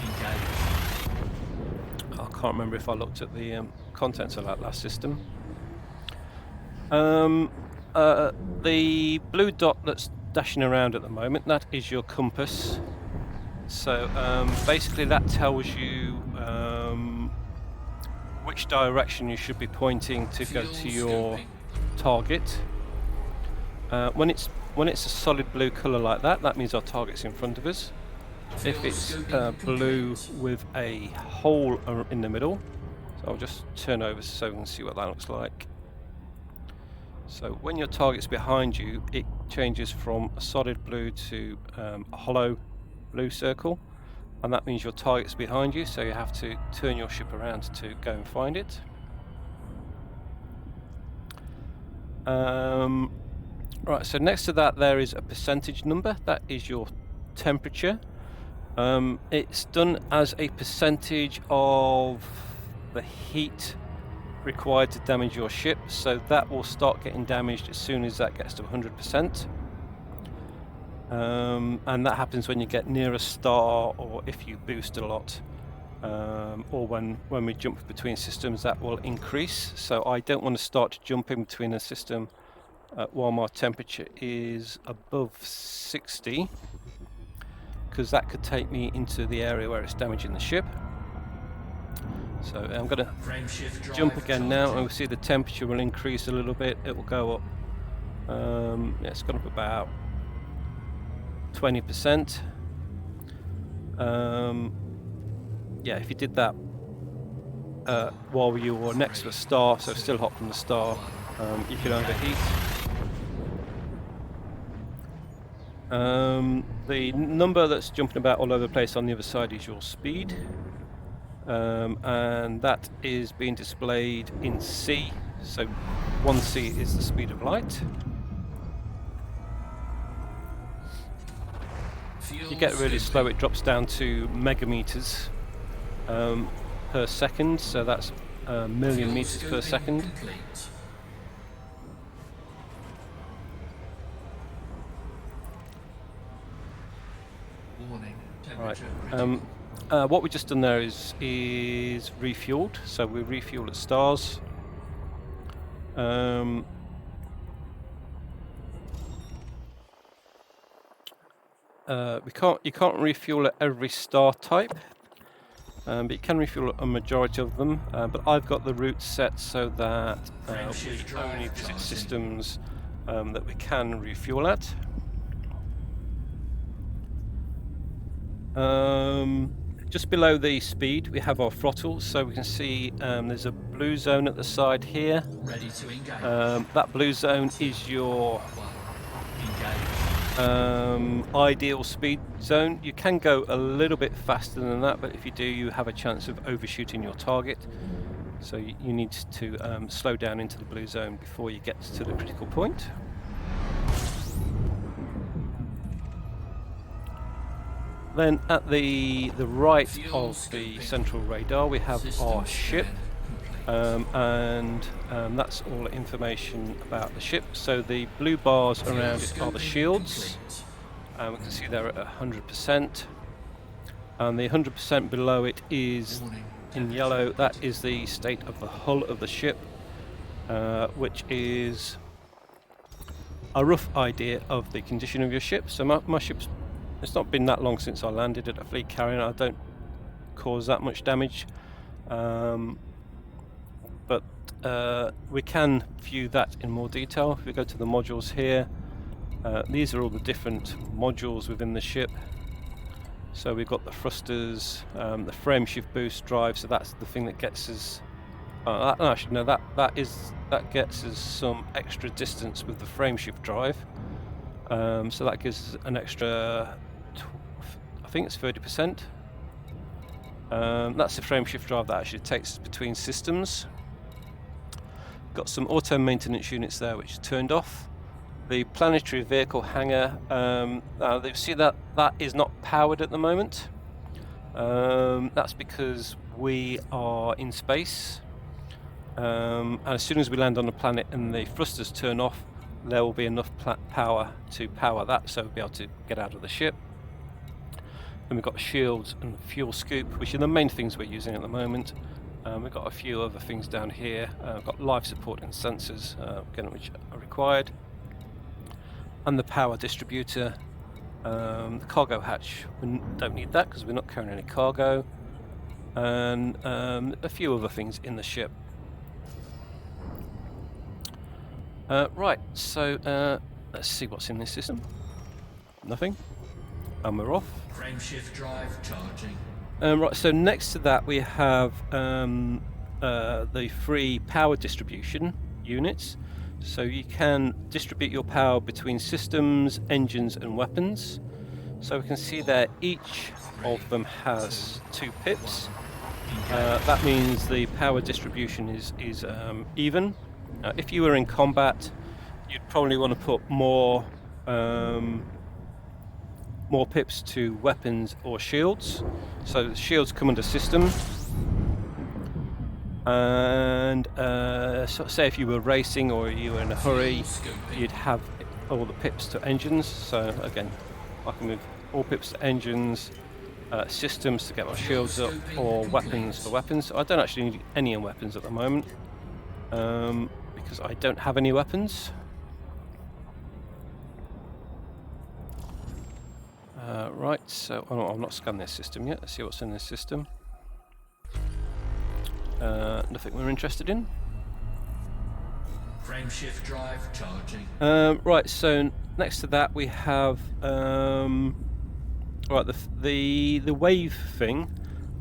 Engage. I can't remember if I looked at the contents of that last system. The blue dot that's dashing around at the moment, that is your compass. So basically that tells you which direction you should be pointing to go to your target. When it's a solid blue colour like that, that means our target's in front of us. If it's blue with a hole in the middle, so I'll just turn over so we can see what that looks like. So when your target's behind you, it changes from a solid blue to a hollow blue circle, and that means your target's behind you, so you have to turn your ship around to go and find it. Right, so next to that there is a percentage number. That is your temperature. It's done as a percentage of the heat required to damage your ship, so that will start getting damaged as soon as that gets to 100%. And that happens when you get near a star, or if you boost a lot, or when we jump between systems, that will increase. So I don't want to start jumping between a system while my temperature is above 60, because that could take me into the area where it's damaging the ship. So I'm going to jump again now, and we'll see the temperature will increase a little bit. It will go up. Yeah, it's gone up about 20%. Yeah, if you did that while you were next to a star, so still hot from the star, you can overheat. The number that's jumping about all over the place on the other side is your speed, and that is being displayed in C. So 1C is the speed of light. If you get really slow, it drops down to megameters per second, so that's a million meters per second. Right. What we've just done there is refueled, so we refuel at stars. You can't refuel at every star type, but you can refuel at a majority of them. But I've got the route set so that we only visit systems that we can refuel at. Just below the speed we have our throttles, so we can see there's a blue zone at the side here. Ready to engage. That blue zone is your ideal speed zone. You can go a little bit faster than that, but if you do, you have a chance of overshooting your target. So you need to slow down into the blue zone before you get to the critical point. Then at the right of the central radar we have our ship, and that's all the information about the ship. So the blue bars around it are the shields, and we can see they're at 100%, and the 100% below it is in yellow. That is the state of the hull of the ship, which is a rough idea of the condition of your ship. So my ship's, it's not been that long since I landed at a fleet carrier. I don't cause that much damage, but we can view that in more detail. If we go to the modules here, these are all the different modules within the ship. So we've got the thrusters, the frame shift boost drive, so that's the thing that gets us actually no, that gets us some extra distance with the frame shift drive, so that gives us an extra, I think it's 30%. That's the frame shift drive that actually takes us between systems. Got some auto maintenance units there which are turned off. The planetary vehicle hangar, you see that is not powered at the moment. That's because we are in space, and as soon as we land on the planet and the thrusters turn off, there will be enough power to power that, so we'll be able to get out of the ship. And we've got shields and fuel scoop, which are the main things we're using at the moment. We've got a few other things down here. We've got life support and sensors, again, which are required. And the power distributor. The cargo hatch, we don't need that because we're not carrying any cargo. And a few other things in the ship. Right, so let's see what's in this system. Nothing. And we're off. Frame shift drive charging. Right, so next to that we have the free power distribution units. So you can distribute your power between systems, engines and weapons. So we can see that each of them has 2 pips. That means the power distribution is even. If you were in combat, you'd probably want to put more pips to weapons or shields. So shields come under system. And so say if you were racing or you were in a hurry, you'd have all the pips to engines. So again, I can move all pips to engines, systems to get my shields up, or weapons for weapons. So I don't actually need any weapons at the moment because I don't have any weapons. Right, so I've not scanned this system yet. Let's see what's in this system. Nothing we're interested in. Frameshift drive charging. Right, so next to that we have right, the wave thing.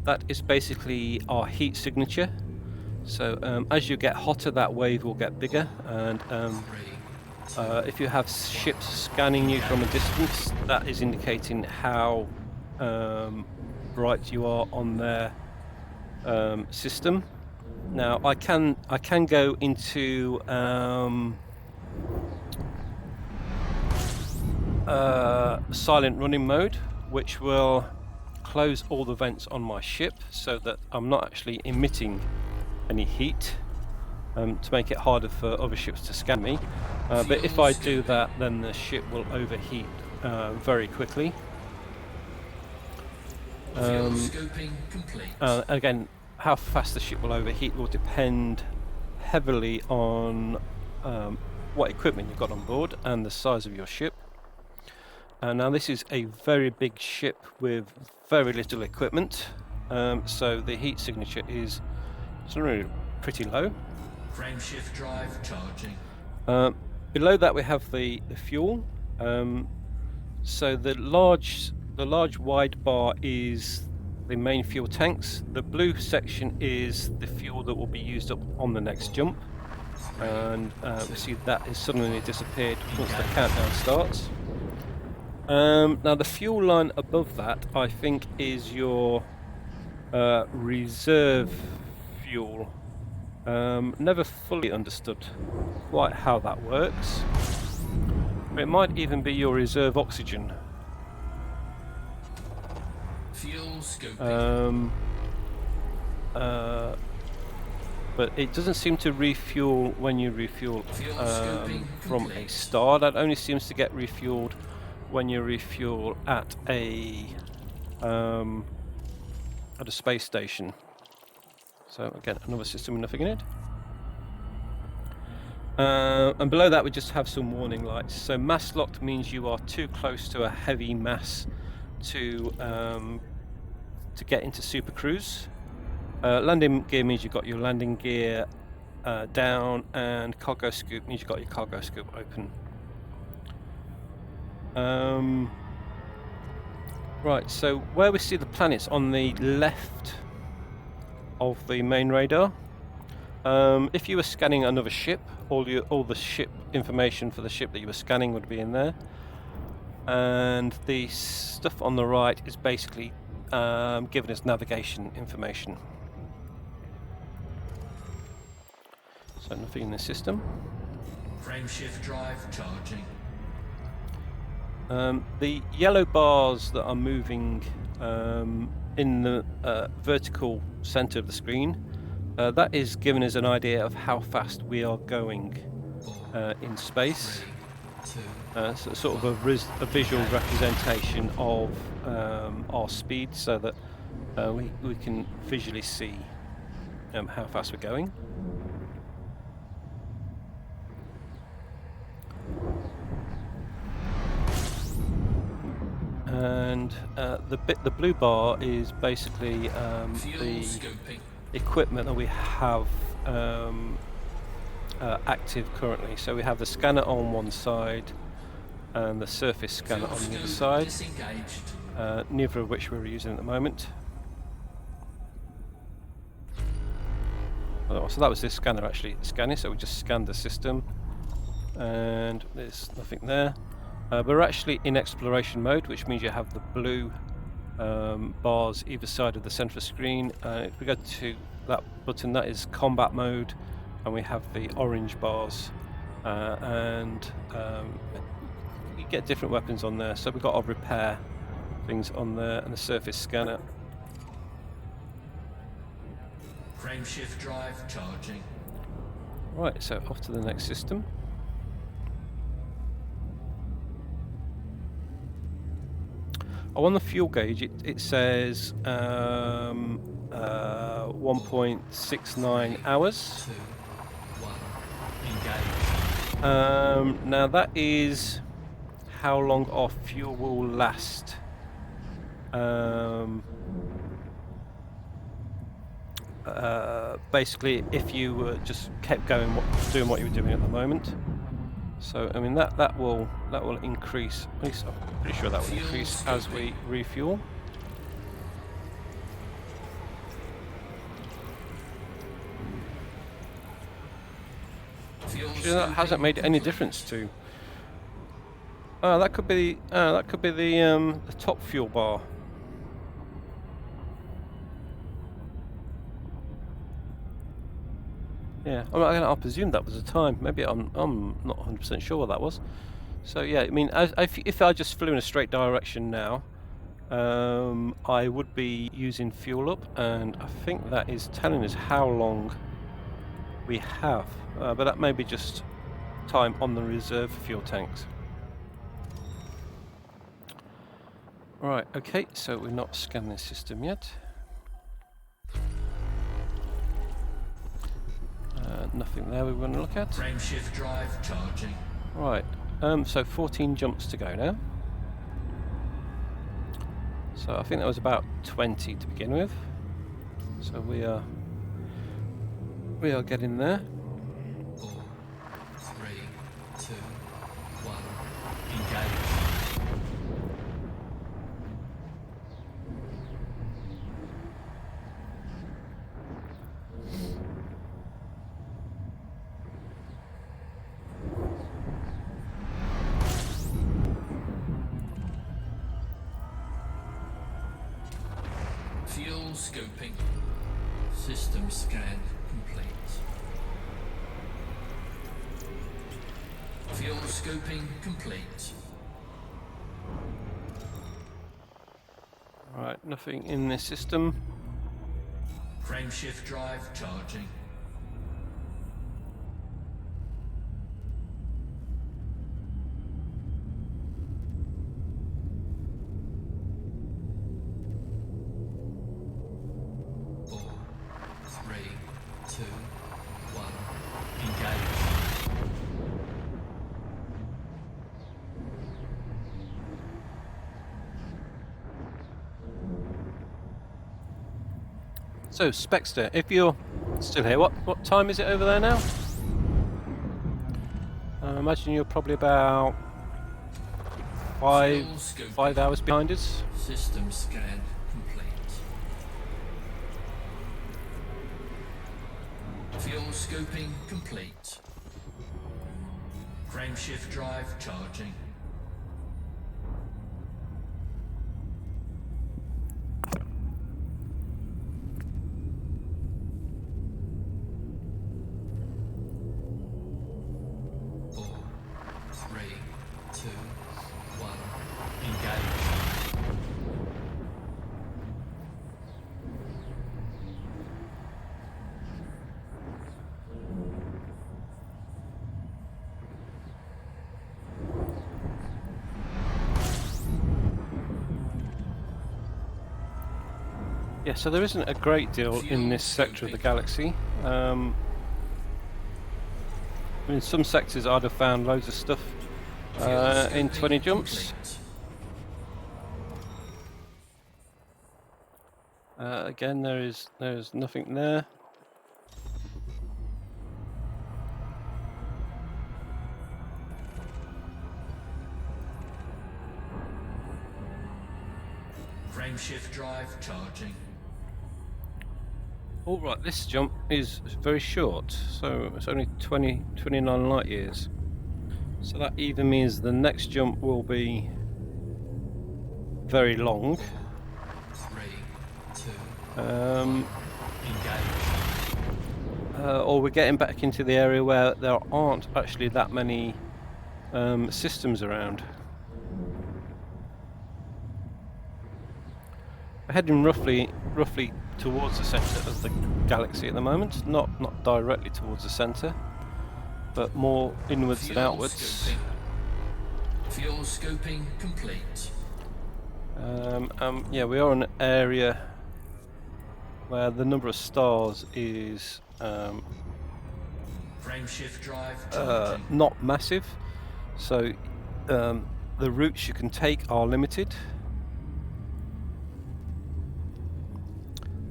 That is basically our heat signature. So as you get hotter, that wave will get bigger, and if you have ships scanning you from a distance, that is indicating how bright you are on their system. Now I can go into silent running mode, which will close all the vents on my ship so that I'm not actually emitting any heat, to make it harder for other ships to scan me. But if I do that, then the ship will overheat very quickly. Again, how fast the ship will overheat will depend heavily on what equipment you've got on board and the size of your ship. Now this is a very big ship with very little equipment, so the heat signature is really pretty low. Frameshift drive charging. Below that we have the fuel. So the large wide bar is the main fuel tanks. The blue section is the fuel that will be used up on the next jump, and we see that has suddenly disappeared once the countdown starts. Now the fuel line above that, I think, is your reserve fuel. Never fully understood quite how that works. It might even be your reserve oxygen. Fuel scoping. But it doesn't seem to refuel when you refuel from a star. That only seems to get refueled when you refuel at a space station. So again, another system with nothing in it. And below that we just have some warning lights. So mass locked means you are too close to a heavy mass to get into super cruise. Landing gear means you've got your landing gear down, and cargo scoop means you've got your cargo scoop open. Right, so where we see the planets on the left of the main radar, if you were scanning another ship, all the ship information for the ship that you were scanning would be in there, and the stuff on the right is basically giving us navigation information. So nothing in the system. Frameshift drive charging. The yellow bars that are moving in the vertical center of the screen, that is giving us an idea of how fast we are going in space. So sort of a visual representation of our speed, so that we can visually see how fast we're going. And the blue bar is basically the equipment that we have active currently. So we have the scanner on one side and the surface scanner on the other side, neither of which we're using at the moment. So that was this scanner actually scanning, so we just scanned the system, and there's nothing there. We're actually in exploration mode, which means you have the blue bars either side of the center of the screen. If we go to that button, that is combat mode, and we have the orange bars, and you get different weapons on there. So we've got our repair things on there and the surface scanner. Frameshift drive charging. Right, so off to the next system. Oh, on the fuel gauge, it says 1.69 hours. 2, 1. Engage. Now that is how long our fuel will last. Basically, if you just kept going, doing what you were doing at the moment. So I mean that will increase. At least I'm pretty sure that will increase as we refuel. That hasn't made any difference to. That could be the top fuel bar. Yeah, I'll presume that was the time. Maybe I'm not 100% sure what that was. So yeah, I mean, if I just flew in a straight direction now, I would be using fuel up, and I think that is telling us how long we have. But that may be just time on the reserve fuel tanks. Right, okay, so we're not scanning the system yet. Nothing there we want to look at. Frameshift drive charging. Right, so 14 jumps to go now. So I think that was about 20 to begin with. So we are getting there. 4, 3, 2, 1. Engage. Fuel scoping. System scan complete. Fuel scoping complete. Right, nothing in this system. Frameshift drive charging. So, Spexter, if you're still here, what time is it over there now? I imagine you're probably about 5 hours behind us. System scan complete. Fuel scoping complete. Frameshift drive charging. Yeah, so there isn't a great deal in this sector of the galaxy. I mean, some sectors I'd have found loads of stuff in 20 jumps. Again, there's nothing there. Frameshift drive charging. All right, this jump is very short, so it's only 29 light years. So that either means the next jump will be very long. 3, 2, Um, engage. or we're getting back into the area where there aren't actually that many systems around. We're heading roughly towards the centre of the galaxy at the moment, not directly towards the centre, but more inwards than outwards. Scooping. Fuel scooping complete. Yeah, we are in an area where the number of stars is Frameshift drive charging. not massive, so the routes you can take are limited,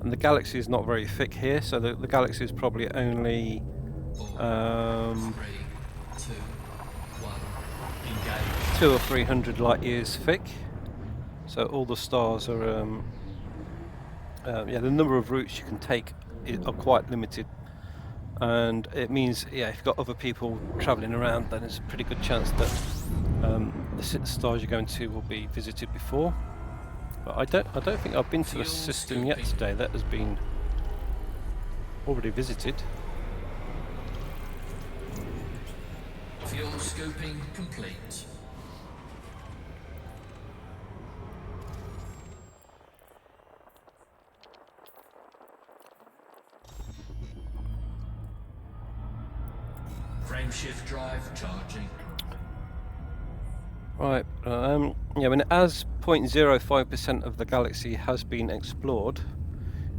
and the galaxy is not very thick here, so the galaxy is probably only 4, 3, 2, 1, engage. 200 or 300 light years thick, so all the stars are yeah, the number of routes you can take are quite limited, and it means, yeah, if you've got other people travelling around, then there's a pretty good chance that the stars you're going to will be visited before. But I don't think I've been to a system yet today that has been already visited. Fuel scooping complete. Frameshift drive charging. Right, yeah, when as 0.05% of the galaxy has been explored,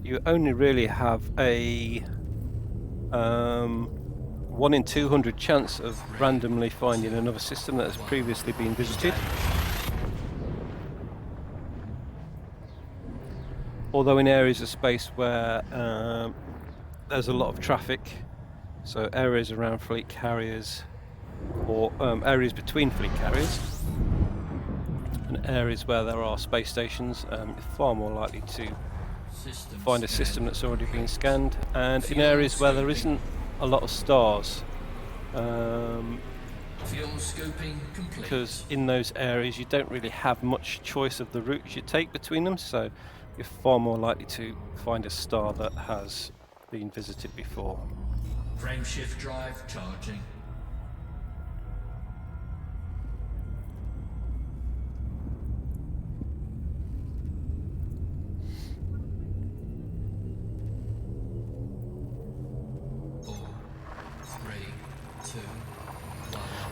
you only really have a 1 in 200 chance of randomly finding another system that has previously been visited. Although in areas of space where there's a lot of traffic, so areas around fleet carriers, or areas between fleet carriers, and areas where there are space stations, you're far more likely to find a system that's already been scanned. And in areas where there isn't a lot of stars, because in those areas you don't really have much choice of the routes you take between them, so you're far more likely to find a star that has been visited before. Frameshift drive charging.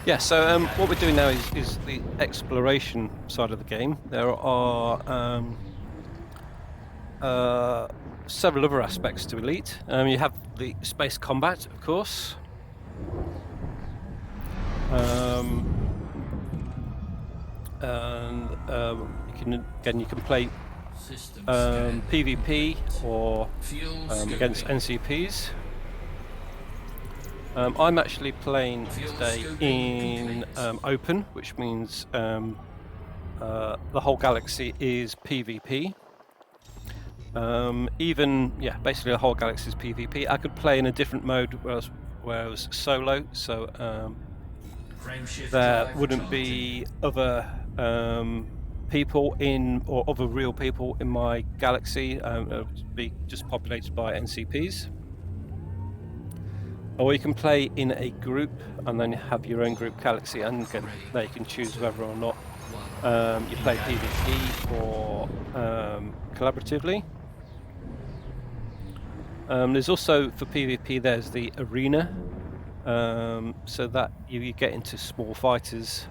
Yeah, so what we're doing now is the exploration side of the game. There are several other aspects to Elite. You have the space combat, of course. And you can play PvP or against NCPs. I'm actually playing today in open, which means the whole galaxy is PvP. Basically the whole galaxy is PvP. I could play in a different mode where I was solo, so there wouldn't be other people or other real people in my galaxy. It would be just populated by NCPs. Or you can play in a group and then have your own group galaxy, and there you can choose whether or not you play PvP or collaboratively. There's also, for PvP, there's the arena, so that you get into small fighters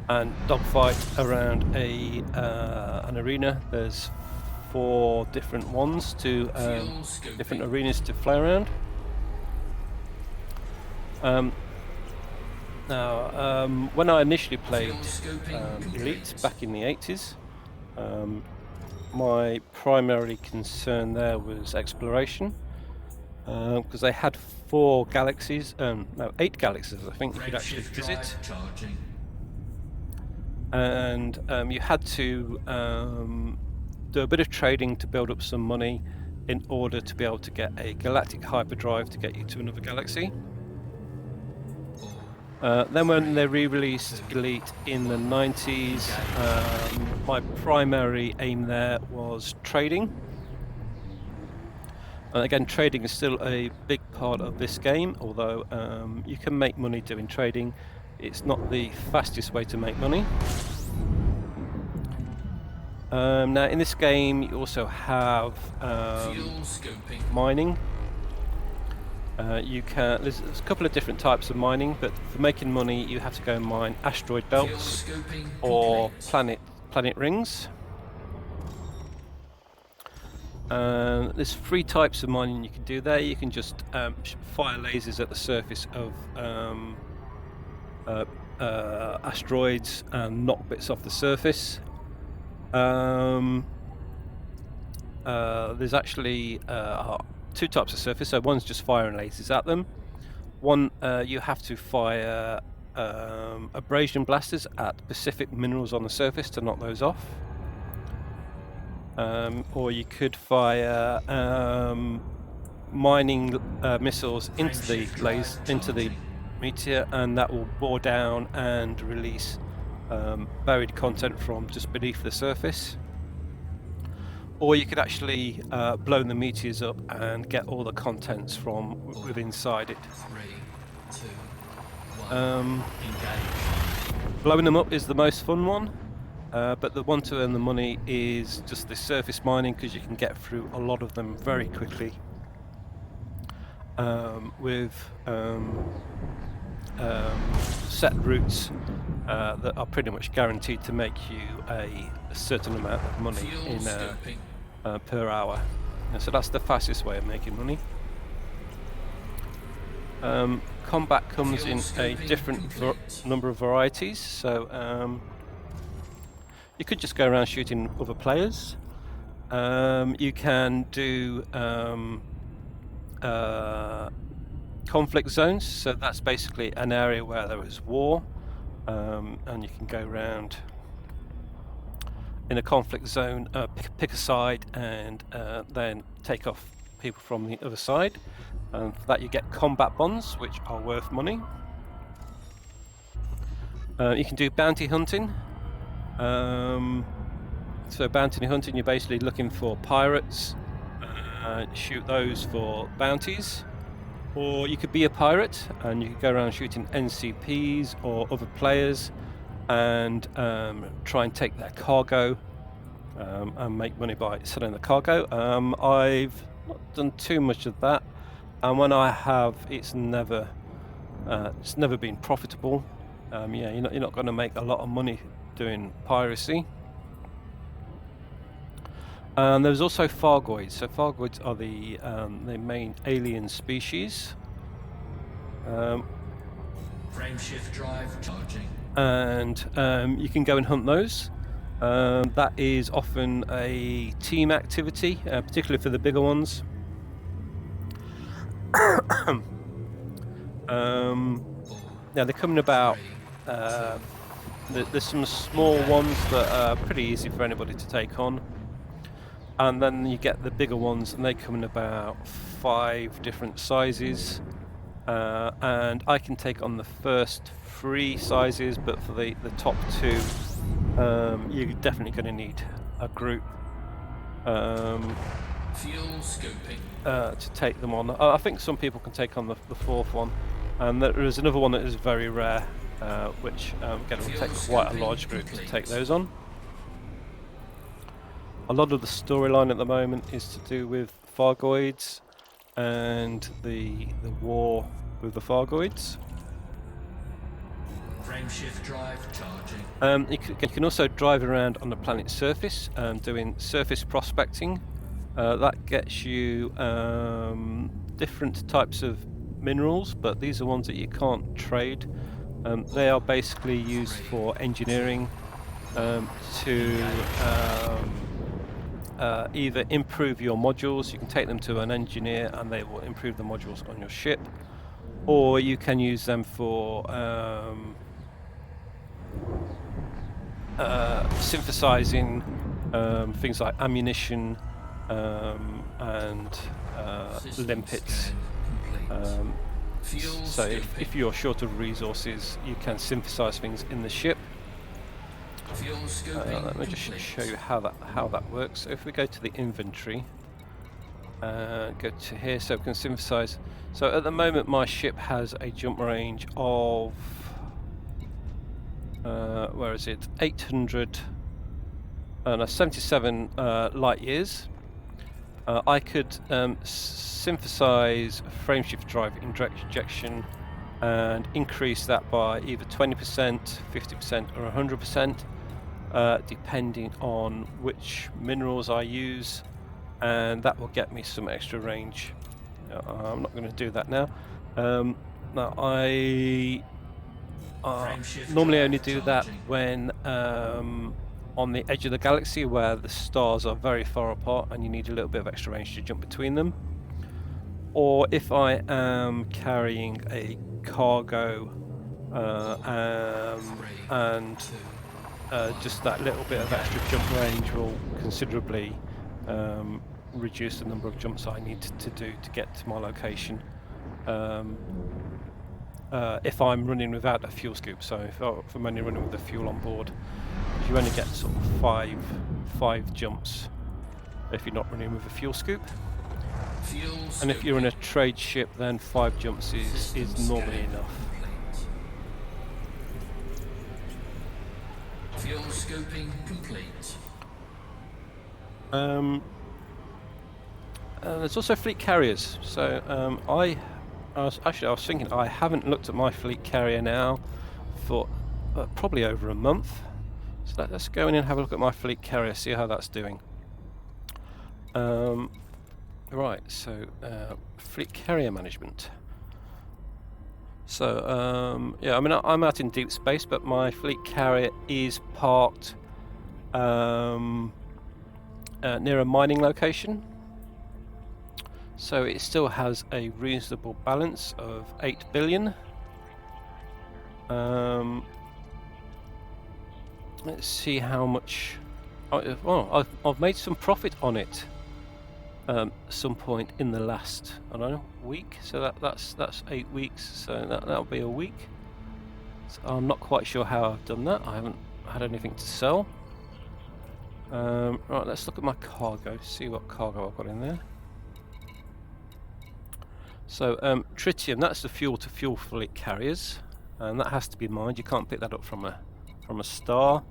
and dogfight around an arena. There's 4 different ones different arenas to fly around. When I initially played Elite back in the 80s, my primary concern there was exploration, because they had 8 galaxies I think you could actually visit, and you had to do a bit of trading to build up some money in order to be able to get a galactic hyperdrive to get you to another galaxy. Then when they re-released Elite in the 90s, my primary aim there was trading. And again, trading is still a big part of this game, although you can make money doing trading. It's not the fastest way to make money. Now in this game you also have mining. There's a couple of different types of mining, but for making money you have to go and mine asteroid belts or planet rings. There's 3 types of mining you can do there. You can just fire lasers at the surface of asteroids and knock bits off the surface. There's actually 2 types of surface. So one's just firing lasers at them. One you have to fire abrasion blasters at specific minerals on the surface to knock those off. Or you could fire mining missiles into the meteor, and that will bore down and release buried content from just beneath the surface. Or you could actually blow the meteors up and get all the contents from within inside it. 3, 2, 1. Blowing them up is the most fun one. But the one to earn the money is just the surface mining, because you can get through a lot of them very quickly with set routes that are pretty much guaranteed to make you a certain amount of money per hour. And so that's the fastest way of making money. Combat comes in a different number of varieties. So you could just go around shooting other players. You can do conflict zones, so that's basically an area where there is war, and you can go around in a conflict zone, pick a side, and then take off people from the other side. And for that you get combat bonds, which are worth money. You can do bounty hunting. So bounty hunting, you're basically looking for pirates, shoot those for bounties. Or you could be a pirate and you could go around shooting NCPs or other players and try and take their cargo and make money by selling the cargo. I've not done too much of that, and when I have, it's never been profitable. Yeah, you're not going to make a lot of money doing piracy. And there's also Fargoids. So Fargoids are the main alien species. Frame shift drive charging. And you can go and hunt those. That is often a team activity, particularly for the bigger ones. Now they're coming about. There's some small ones that are pretty easy for anybody to take on. And then you get the bigger ones, and they come in about 5 different sizes. And I can take on the first 3 sizes, but for the top 2, you're definitely going to need a group Fuel scoping. to take them on. I think some people can take on the 4th one, and there is another one that is very rare, which again will take quite a large group to take those on. A lot of the storyline at the moment is to do with Fargoids and the war with the Fargoids. Frame shift drive charging. You can also drive around on the planet's surface, doing surface prospecting. That gets you different types of minerals, but these are ones that you can't trade. They are basically used for engineering, to either improve your modules. You can take them to an engineer and they will improve the modules on your ship, or you can use them for synthesizing things like ammunition and limpets. Fuel So if scooping. you're short of resources, you can synthesize things in the ship. Fuel scooping Let me just complete. show you how that works. So if we go to the inventory, go to here, so we can synthesize. So at the moment, my ship has a jump range of where is it? 800, no, 77 light years. I could synthesize frameshift drive injection and increase that by either 20%, 50%, or 100%, depending on which minerals I use, and that will get me some extra range. I'm not going to do that now. Now I Frameshift normally drive only do that charging. when on the edge of the galaxy where the stars are very far apart and you need a little bit of extra range to jump between them. Or if I am carrying a cargo and just that little bit of extra jump range will considerably reduce the number of jumps I need to do to get to my location. If I'm running without a fuel scoop, so if I'm only running with the fuel on board, you only get sort of five jumps if you're not running with a fuel scoop. Fuel And if you're in a scooping. trade ship, then 5 jumps is System normally scan enough. complete. Fuel scooping complete. There's also fleet carriers. So I was thinking I haven't looked at my fleet carrier now for probably over a month. So let's go in and have a look at my fleet carrier, see how that's doing. Right, so fleet carrier management. So yeah, I mean I'm out in deep space, but my fleet carrier is parked near a mining location. So it still has a reasonable balance of 8 billion. Let's see how much. Well, I've made some profit on it. Some point in the last, I don't know, week. So that's 8 weeks. So that'll be a week. So I'm not quite sure how I've done that. I haven't had anything to sell. Right, let's look at my cargo. See what cargo I've got in there. So tritium, that's the fuel-to-fuel fleet carriers, and that has to be mined. You can't pick that up from a star.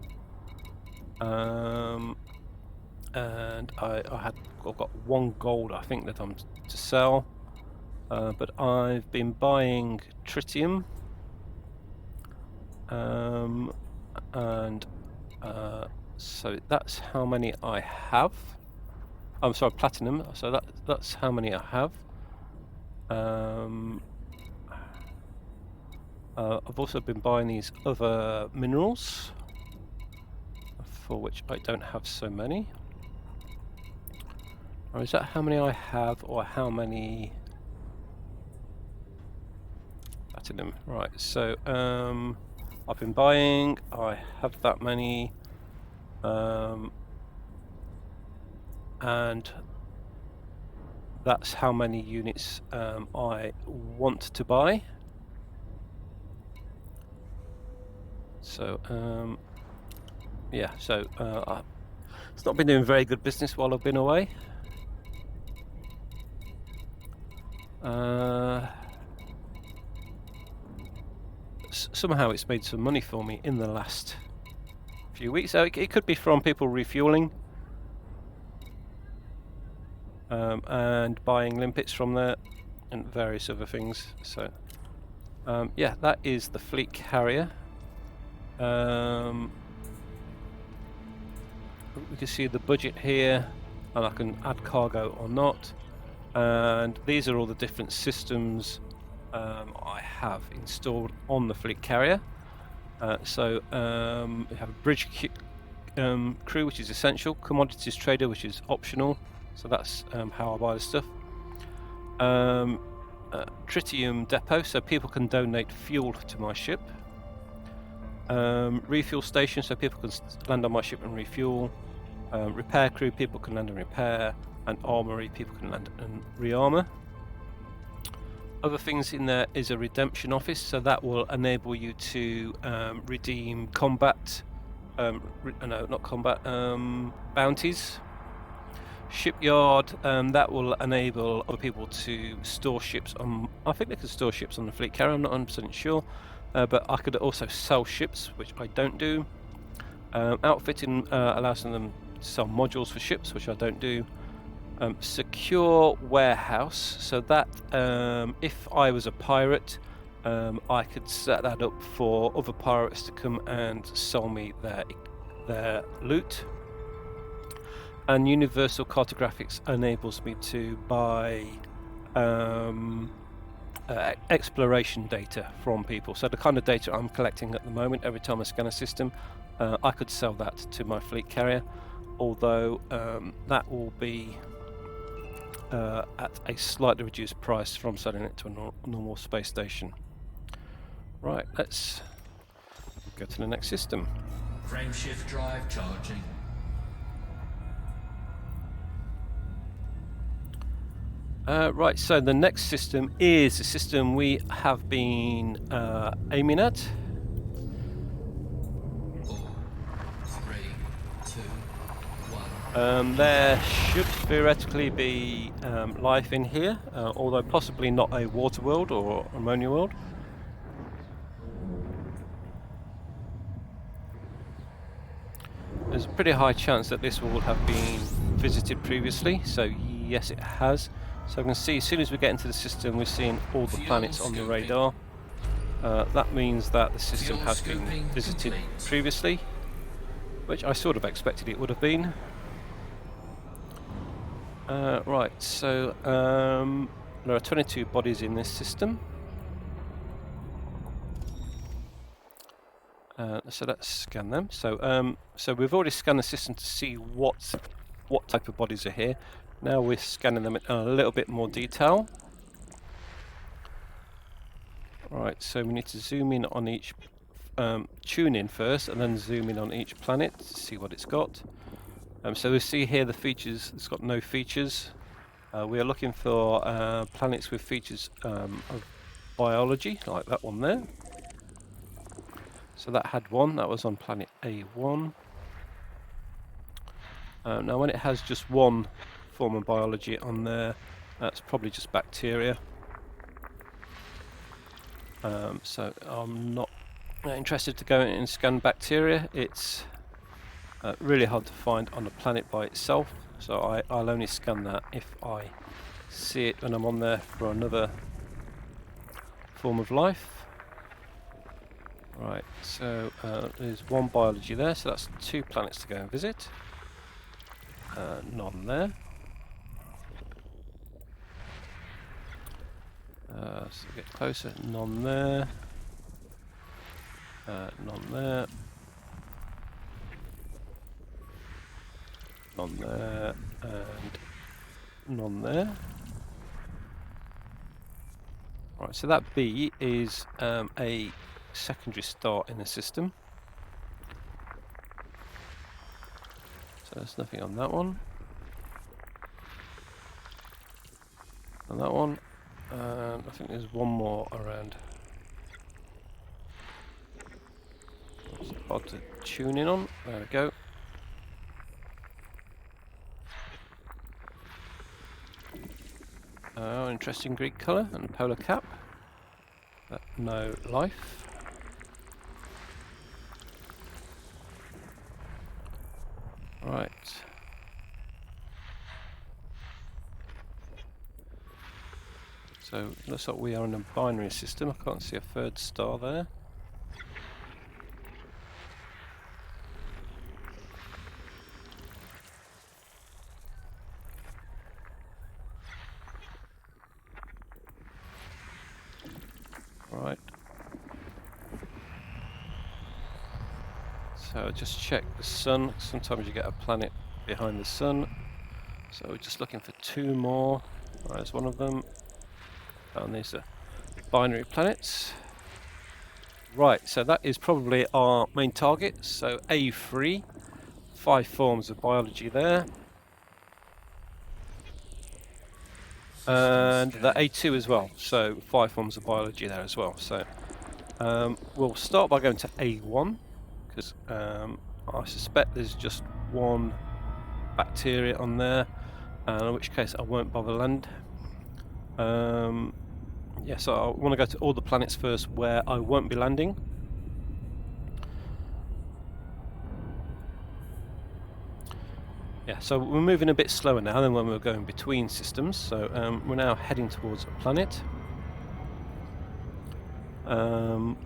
And I've got 1 gold, I think, that I'm to sell. But I've been buying tritium, and so that's how many I have. I'm sorry, platinum. So that's how many I have. I've also been buying these other minerals, for which I don't have so many. Or is that how many I have, or how many platinum? Right, so I've been buying, I have that many, and that's how many units I want to buy. So yeah, so it's not been doing very good business while I've been away. Somehow it's made some money for me in the last few weeks. So it could be from people refueling and buying limpets from there and various other things. So yeah, that is the fleet carrier. We can see the budget here, and I can add cargo or not. And these are all the different systems I have installed on the fleet carrier. So we have a bridge crew, which is essential, commodities trader, which is optional. So that's how I buy the stuff. Tritium depot, so people can donate fuel to my ship. Refuel station, so people can land on my ship and refuel. Repair crew, people can land and repair. And armory, people can land and re-armor. Other things in there is a redemption office, so that will enable you to redeem combat, no, not combat, bounties. Shipyard, that will enable other people to store ships on, I think they can store ships on the fleet carrier, I'm not 100% sure, but I could also sell ships, which I don't do. Outfitting allows them to sell modules for ships, which I don't do. Secure warehouse, so that if I was a pirate, I could set that up for other pirates to come and sell me their loot. And universal cartographics enables me to buy exploration data from people. So the kind of data I'm collecting at the moment, every time I scan a system, I could sell that to my fleet carrier, although that will be at a slightly reduced price from selling it to a normal space station. Right, let's go to the next system. Frameshift drive charging. Right, so the next system is a system we have been aiming at. 4, 3, 2, 1. There should theoretically be life in here, although possibly not a water world or ammonia world. There's a pretty high chance that this will have been visited previously, so yes it has. So we can see as soon as we get into the system we're seeing all the planets on the radar. That means that the system has been visited previously, which I sort of expected it would have been. Right, so there are 22 bodies in this system. So let's scan them. So we've already scanned the system to see what type of bodies are here. Now we're scanning them in a little bit more detail. Right, so we need to zoom in on each, tune in first, and then zoom in on each planet to see what it's got. So we see here the features. It's got no features. We are looking for planets with features of biology, like that one there. So that had one. That was on planet A1. Now, when it has just one form of biology on there, that's probably just bacteria. So I'm not interested to go in and scan bacteria. It's really hard to find on a planet by itself, so I'll only scan that if I see it when I'm on there for another form of life. Right, so there's one biology there, so that's 2 planets to go and visit. None there. So get closer, none there. None there. None there, and none there. Right, so that B is a secondary star in the system. So there's nothing on that one. On that one. And I think there's one more around. It's hard to tune in on. There we go. Interesting Greek colour and a polar cap. But no life. Right. So it looks like we are in a binary system. I can't see a 3rd star there. Right. So just check the sun. Sometimes you get a planet behind the sun. So we're just looking for 2 more. There's one of them. And these are binary planets. Right, so that is probably our main target. So A3, 5 forms of biology there. and the A2 as well. So 5 forms of biology there as well. So we'll start by going to A1 because I suspect there's just one bacteria on there, in which case I won't bother land. Yeah, so I want to go to all the planets first where I won't be landing. Yeah, so we're moving a bit slower now than when we were going between systems. So we're now heading towards a planet. And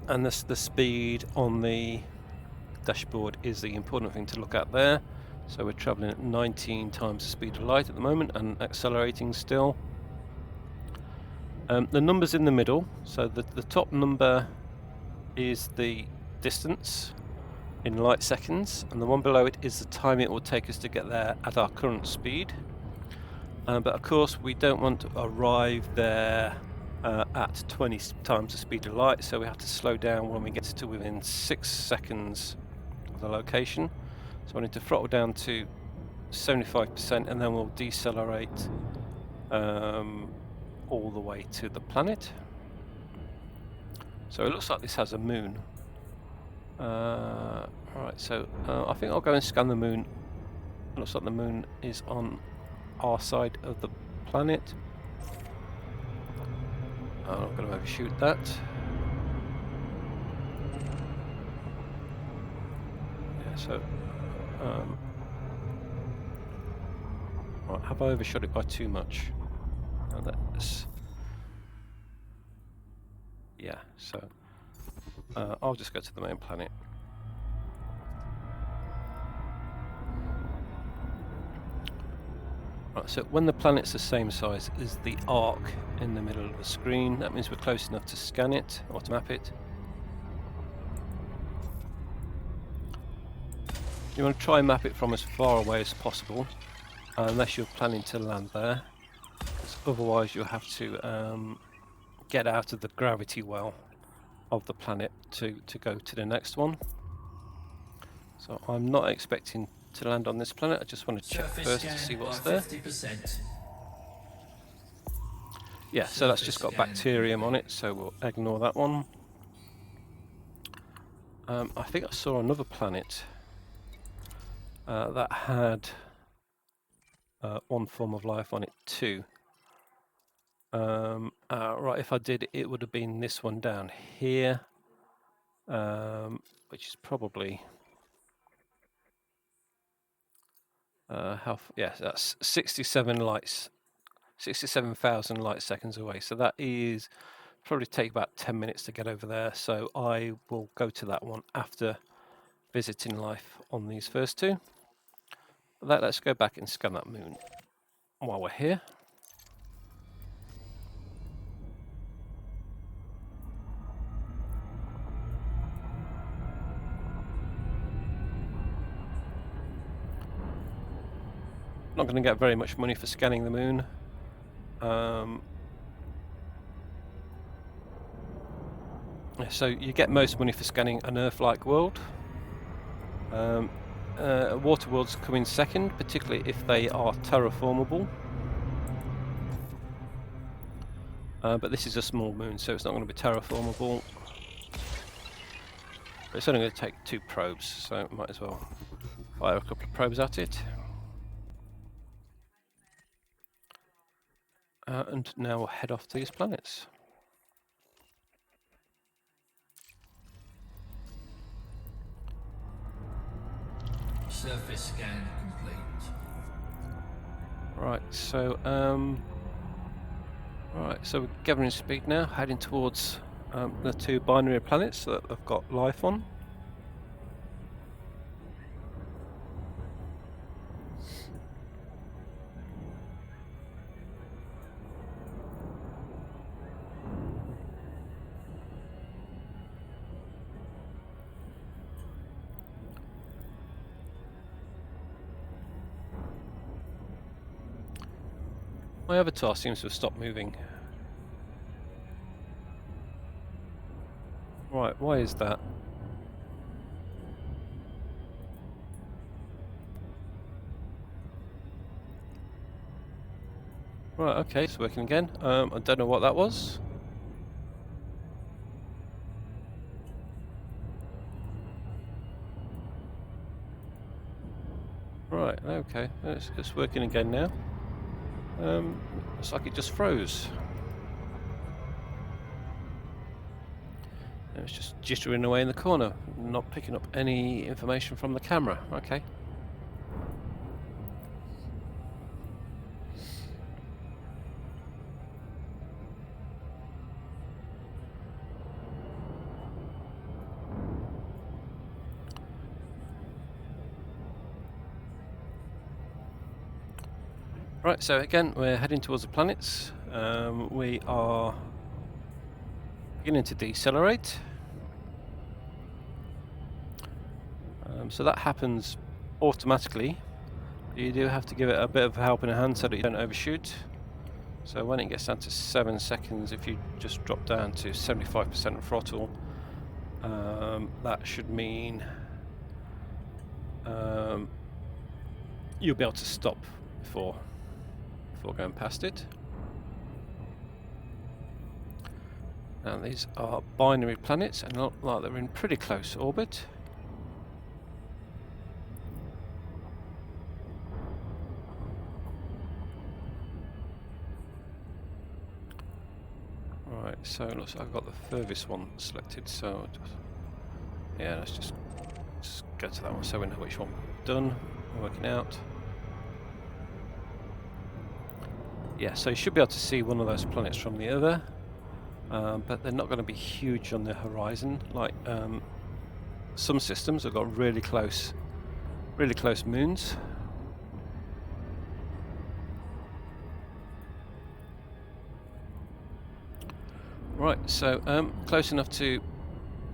the speed on the dashboard is the important thing to look at there. So we're travelling at 19 times the speed of light at the moment and accelerating still. The numbers in the middle, so the top number is the distance in light seconds, and the one below it is the time it will take us to get there at our current speed. But of course we don't want to arrive there at 20 times the speed of light, so we have to slow down when we get to within 6 seconds of the location. So I need to throttle down to 75% and then we'll decelerate all the way to the planet. So it looks like this has a moon. Alright, so I think I'll go and scan the moon. It looks like the moon is on our side of the planet. I'm not going to overshoot that. Yeah, so right, have I overshot it by too much? No, that's, yeah, so I'll just go to the main planet. Right, so when the planet's the same size as the arc in the middle of the screen, that means we're close enough to scan it or to map it. You want to try and map it from as far away as possible, unless you're planning to land there, because otherwise you'll have to get out of the gravity well of the planet to go to the next one. So I'm not expecting to land on this planet. I just want to check first to see what's there. 50%. Yeah, so that's just got bacterium on it, so we'll ignore that one. I think I saw another planet that had one form of life on it too. Right, if I did, it would have been this one down here, which is probably yeah, that's 67 lights, 67,000 light seconds away. So that is probably take about 10 minutes to get over there. So I will go to that one after visiting life on these first two. Let's go back and scan that moon while we're here. Not going to get very much money for scanning the moon. So you get most money for scanning an Earth-like world. Water worlds come in second, particularly if they are terraformable. But this is a small moon, so it's not going to be terraformable. But it's only going to take 2 probes, so might as well fire a couple of probes at it. And now we'll head off to these planets. Surface scan complete. Right, so we're gathering speed now, heading towards the 2 binary planets that have got life on. My avatar seems to have stopped moving. Right, why is that? Right, okay, it's working again. I don't know what that was. Right, okay, it's working again now. Looks like it just froze. It's just jittering away in the corner, not picking up any information from the camera. Okay. Right, so again, we're heading towards the planets. We are beginning to decelerate. So that happens automatically. You do have to give it a bit of a helping hand so that you don't overshoot. So when it gets down to 7 seconds, if you just drop down to 75% throttle, that should mean you'll be able to stop before going past it. Now these are binary planets and look like they're in pretty close orbit. Right, so it looks like I've got the furthest one selected, so yeah, let's just go to that one so we know which one we've done. Working out. Yeah, so you should be able to see one of those planets from the other, but they're not going to be huge on the horizon. Like some systems have got really close moons. Right, so close enough to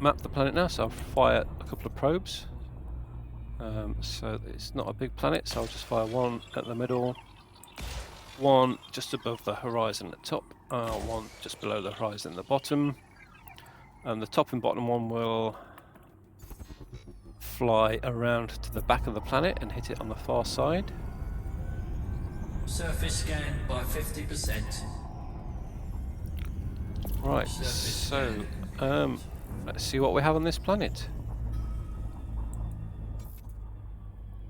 map the planet now, so I'll fire a couple of probes. So it's not a big planet, so I'll just fire one at the middle, one just above the horizon at the top, one just below the horizon at the bottom. And the top and bottom one will fly around to the back of the planet and hit it on the far side. Surface scan by 50%. Right, so let's see what we have on this planet.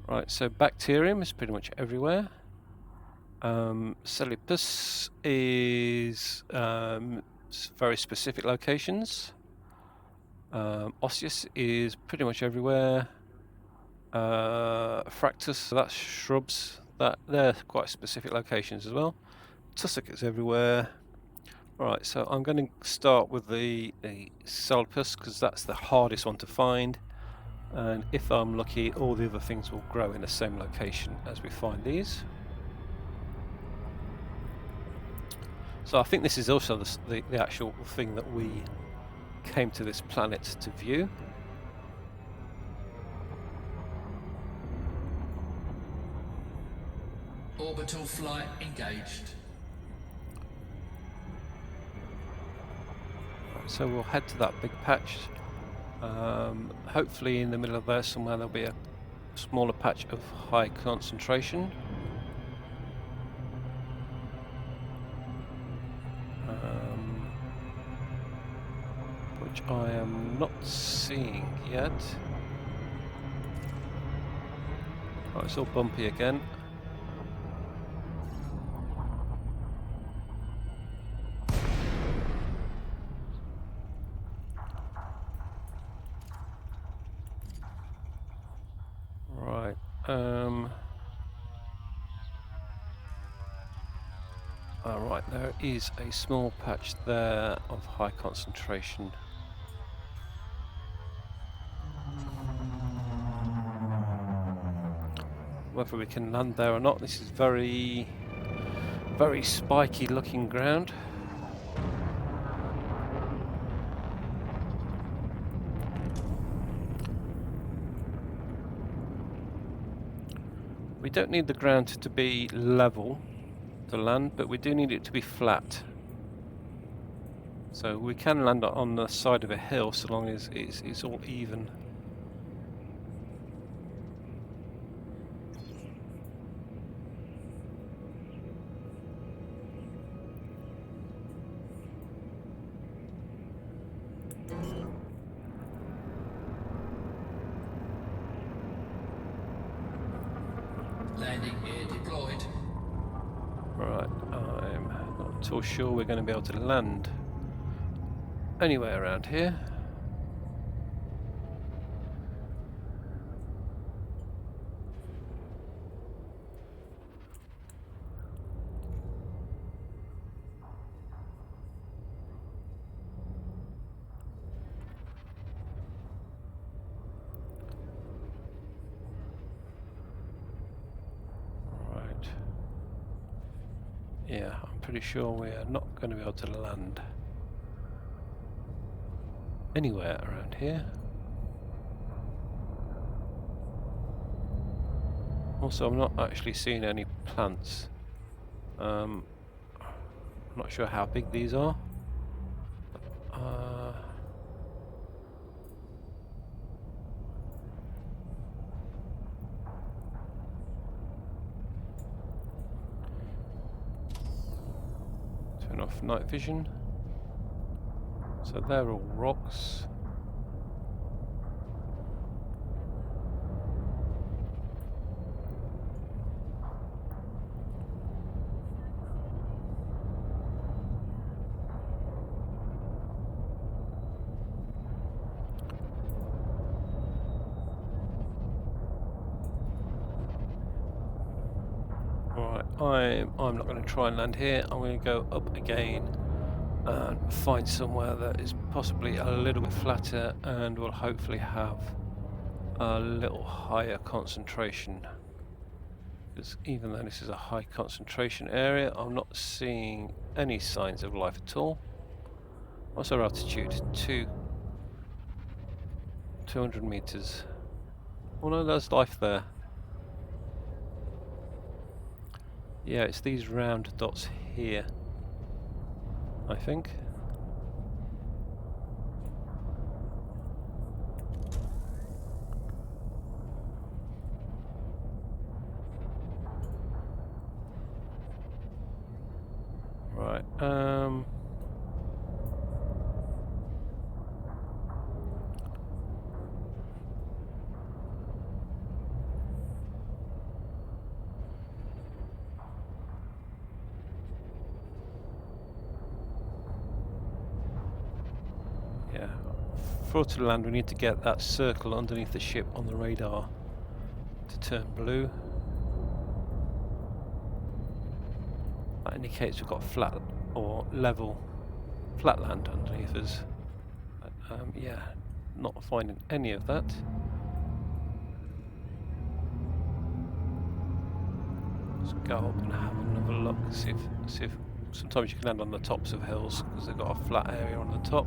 Right, so bacterium is pretty much everywhere. Celipus is very specific locations. Osseous is pretty much everywhere. Fractus, so that's shrubs. They're quite specific locations as well. Tussock is everywhere. Right, so I'm going to start with the Celipus because that's the hardest one to find. And if I'm lucky, all the other things will grow in the same location as we find these. So I think this is also the actual thing that we came to this planet to view. Orbital flight engaged. So we'll head to that big patch. Hopefully in the middle of there somewhere there'll be a smaller patch of high concentration. Which I am not seeing yet. Oh, it's all bumpy again. Right. Right, there is a small patch there of high concentration. Whether we can land there or not, this is very spiky looking ground. We don't need the ground to be level to land, but we do need it to be flat. So we can land on the side of a hill so long as it's all even. Landing gear deployed. Right, I'm not at all sure we're going to be able to land anywhere around here. Right. Yeah, I'm pretty sure we are not going to be able to land anywhere around here. Also, I'm not actually seeing any plants. I'm not sure how big these are. Uh, Turn off night vision. So they're all rocks. Right, I'm not going to try and land here. I'm going to go up again and find somewhere that is possibly a little bit flatter and will hopefully have a little higher concentration. Because even though this is a high concentration area, I'm not seeing any signs of life at all. What's our altitude? 200 meters. Oh no, there's life there. Yeah, it's these round dots here, I think. Right, yeah. For us to land, we need to get that circle underneath the ship on the radar to turn blue. That indicates we've got flat or level flat land underneath us. Yeah, not finding any of that. Let's go up and have another look, see if sometimes you can land on the tops of hills because they've got a flat area on the top.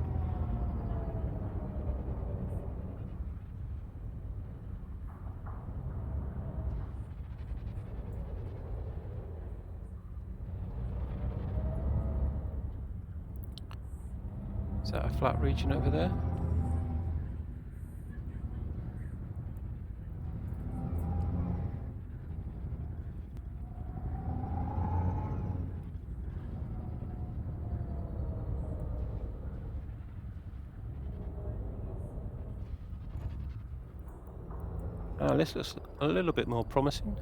Is that a flat region over there? This looks a little bit more promising.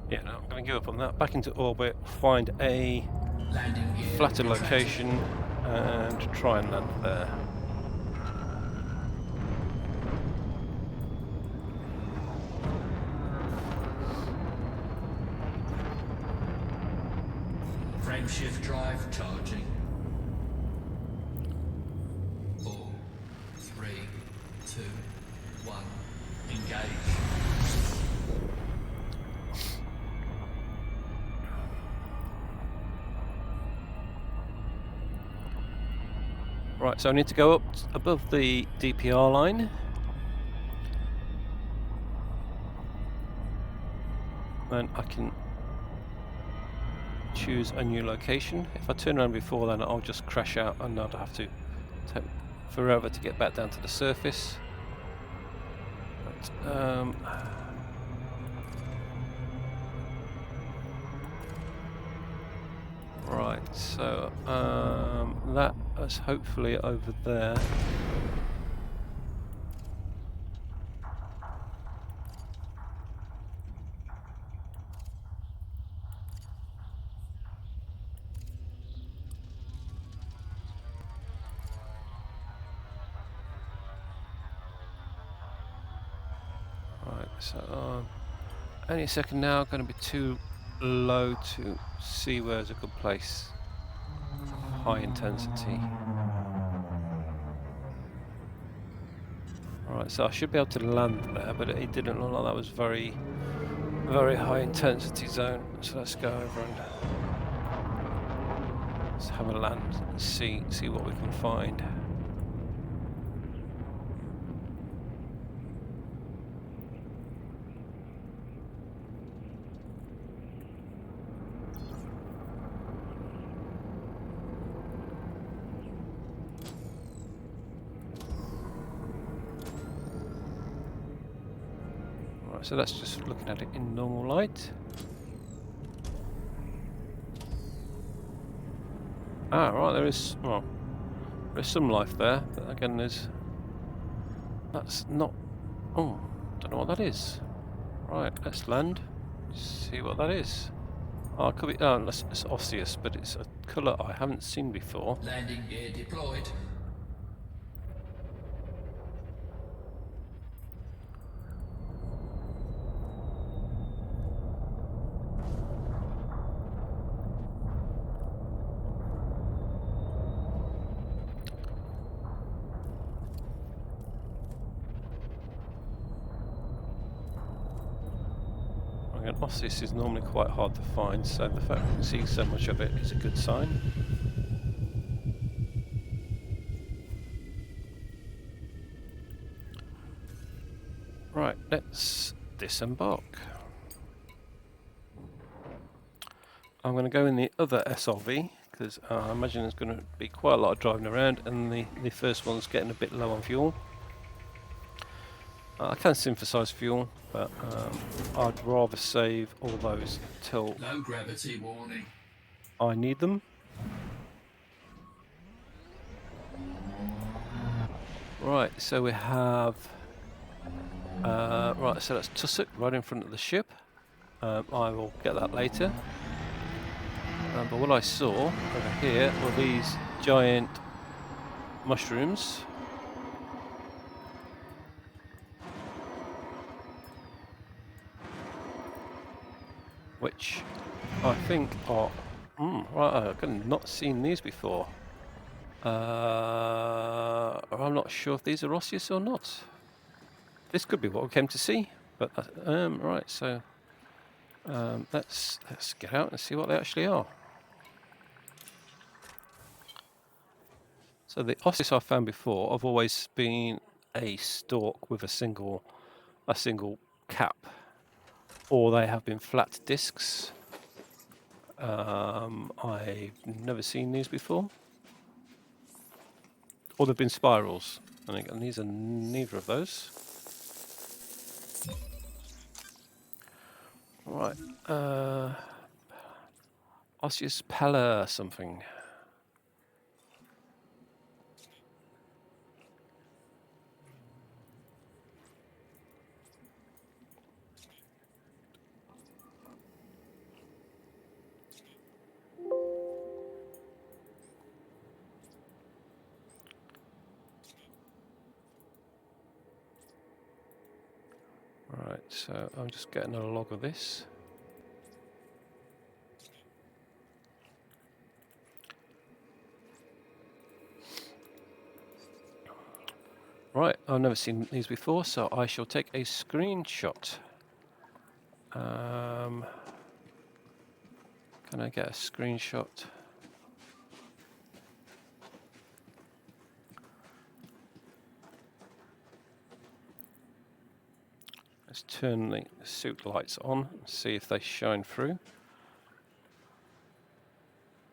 Yeah, no, I'm going to give up on that. Back into orbit, find a flatter location and try and land there. Frameshift drive charging. 4, 3, 2, 1. Engage. Right, so I need to go up above the DPR line. And I can choose a new location. If I turn around before then, I'll just crash out and I'd have to forever to get back down to the surface. But, right, so that is hopefully over there. Right, so any second now, going to be too low to see where's a good place for high intensity. Right, so I should be able to land there, but it didn't look like that was very high intensity zone. So let's go over and let's have a land and see what we can find. Right, so that's just looking at it in normal light. Ah, right, there's some life there, but again, that's not. Oh, don't know what that is. Right, let's land. See what that is. Oh, it could be. Oh, it's osseous, but it's a colour I haven't seen before. Landing gear deployed. Again, osseous is normally quite hard to find, so the fact we can see so much of it is a good sign. Right, let's disembark. I'm going to go in the other SRV because I imagine there's going to be quite a lot of driving around, and the first one's getting a bit low on fuel. I can synthesize fuel, but I'd rather save all those till Low gravity warning. I need them. Right, so we have right, so that's tussock right in front of the ship. I will get that later. But what I saw over here were these giant mushrooms. Which I think are... right, I've not seen these before. I'm not sure if these are osseous or not. This could be what we came to see, but right, so let's get out and see what they actually are. So the osseous I've found before have always been a stalk with a single cap, or they have been flat discs. I've never seen these before. Or they've been spirals, and these are neither of those. Right, osseous pella something. Right, so I'm just getting a log of this. Right, I've never seen these before, so I shall take a screenshot. Can I get a screenshot? Let's turn the suit lights on and see if they shine through.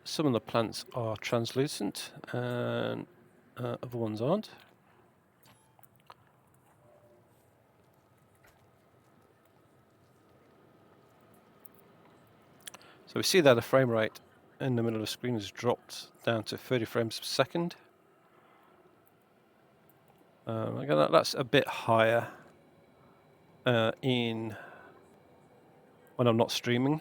Some of the plants are translucent, and other ones aren't. So we see that the frame rate in the middle of the screen has dropped down to 30 frames per second. Again, that's a bit higher when I'm not streaming.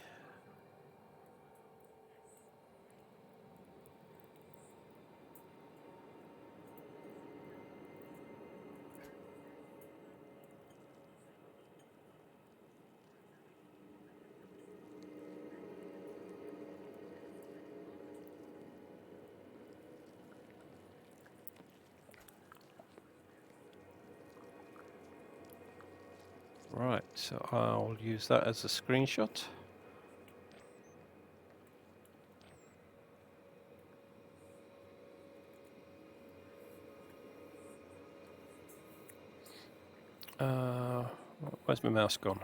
Right, so I'll use that as a screenshot. Where's my mouse gone?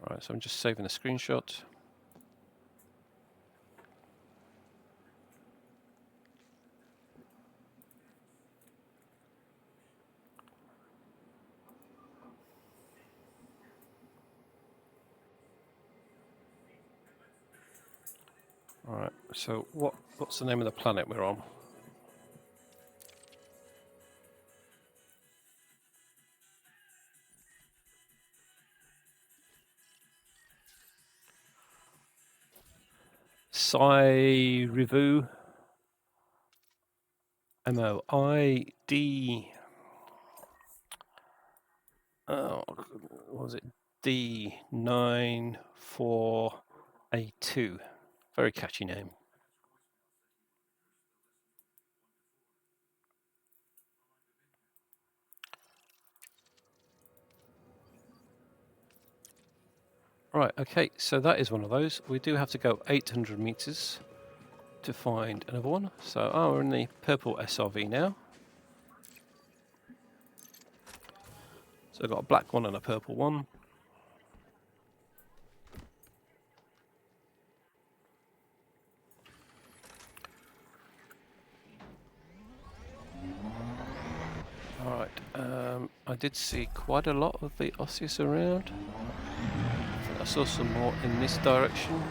Alright, so I'm just saving the screenshot. Alright, so what's the name of the planet we're on? Rivu MOID. Oh, what was it? D94A2. Very catchy name. Right, okay, so that is one of those. We do have to go 800 meters to find another one. So we're in the purple SRV now. So I've got a black one and a purple one. Alright, I did see quite a lot of the Osseous around. I saw some more in this direction.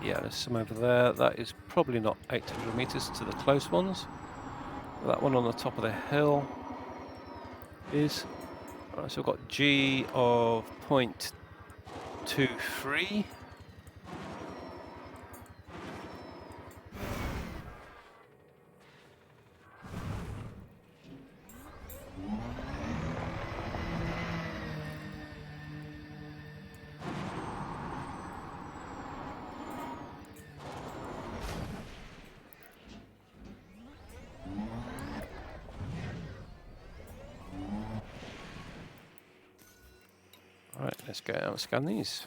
Yeah, there's some over there. That is probably not 800 meters to the close ones. That one on the top of the hill is. Alright, so we've got G of 0.23. Alright, let's go out and scan these.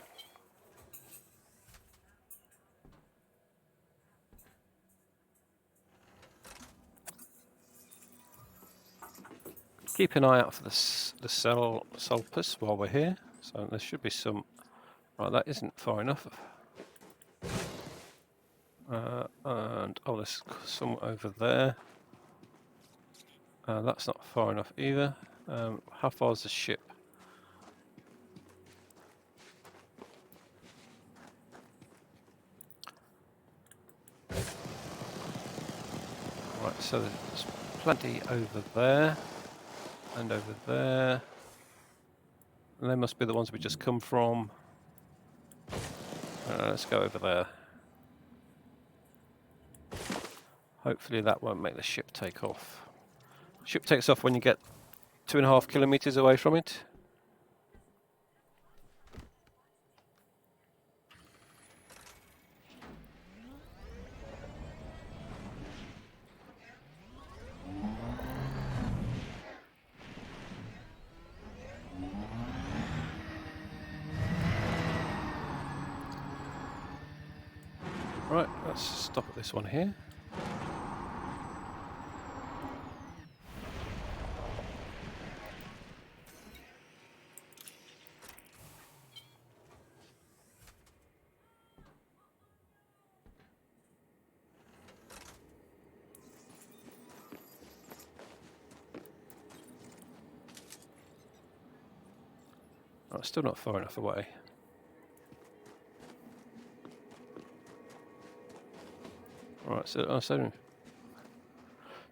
Keep an eye out for the sulpus while we're here. So there should be some. Right, that isn't far enough. And there's some over there. That's not far enough either. How far is the ship? Right, so there's plenty over there and over there. And they must be the ones we just come from. Let's go over there. Hopefully that won't make the ship take off. Ship takes off when you get 2.5 kilometers away from it. Right, let's stop at this one here. Oh, still not far enough away. Right, so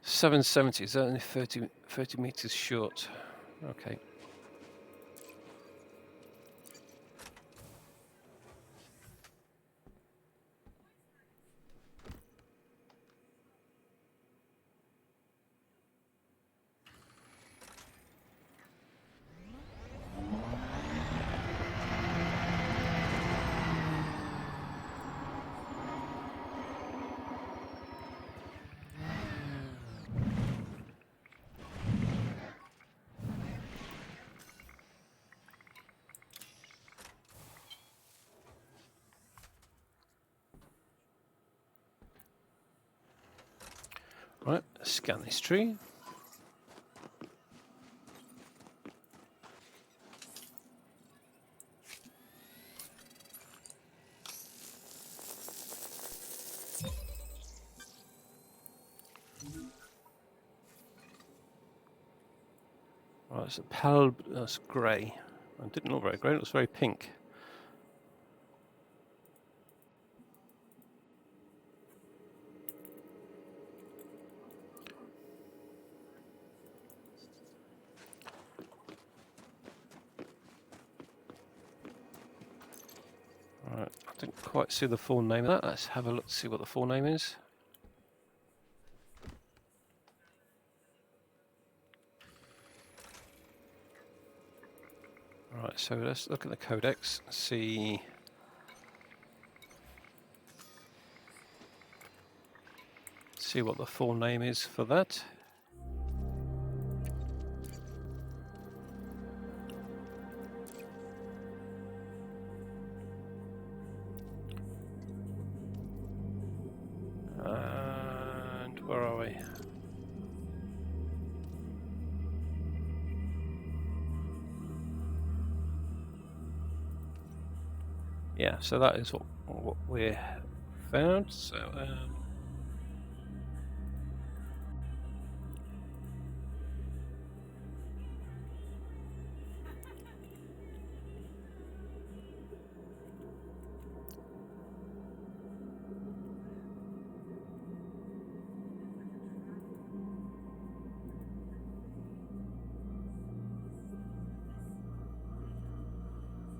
770 is only 30 meters short. Okay. Right, scan this tree. Right, it's a pale, that's grey. It didn't look very grey, it looks very pink. Right, I didn't quite see the full name of that. Let's have a look to see what the full name is. Right, so let's look at the codex, see what the full name is for that. And where are we? Yeah, so that is what we found. So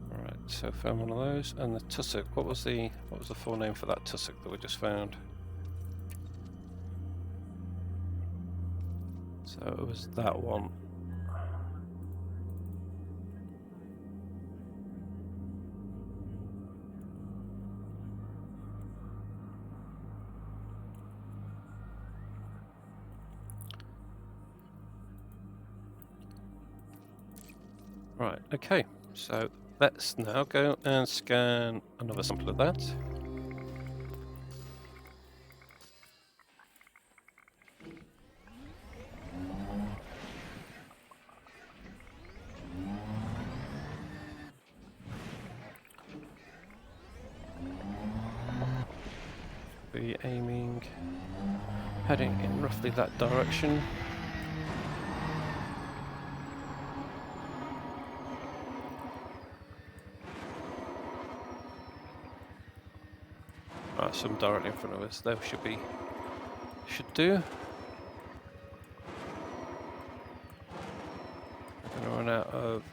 right, so found one of those, and the tussock. What was the full name for that tussock that we just found? So it was that one. Right, okay, so let's now go and scan another sample of that. Be aiming, heading in roughly that direction. Right, some directly in front of us. There should do. We're gonna run out of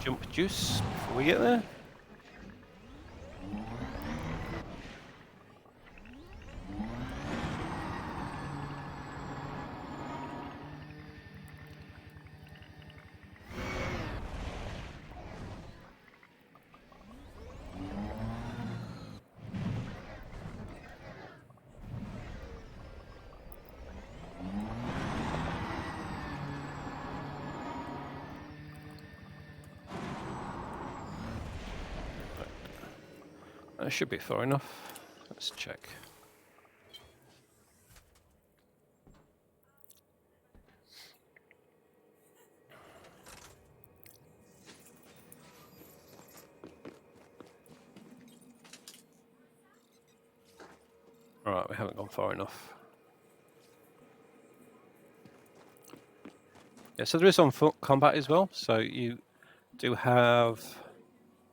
jump juice before we get there. That should be far enough. Let's check. Alright, we haven't gone far enough. Yeah, so there is on foot combat as well, so you do have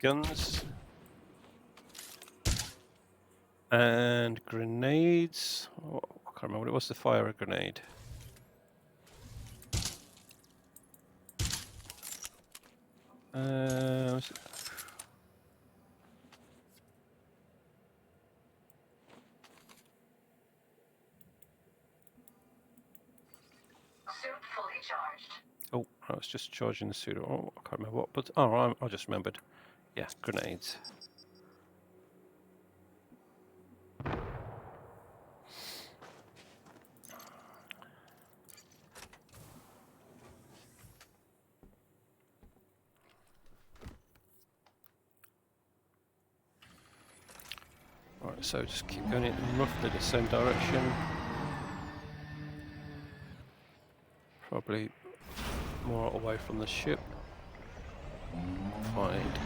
guns and grenades. Oh, I can't remember what it was to fire a grenade. Was it- Suit fully charged. Oh, I was just charging the suit. Oh, I can't remember what, but oh, I just remembered. Yeah, grenades. Alright, so just keep going in roughly the same direction. Probably more away from the ship. Find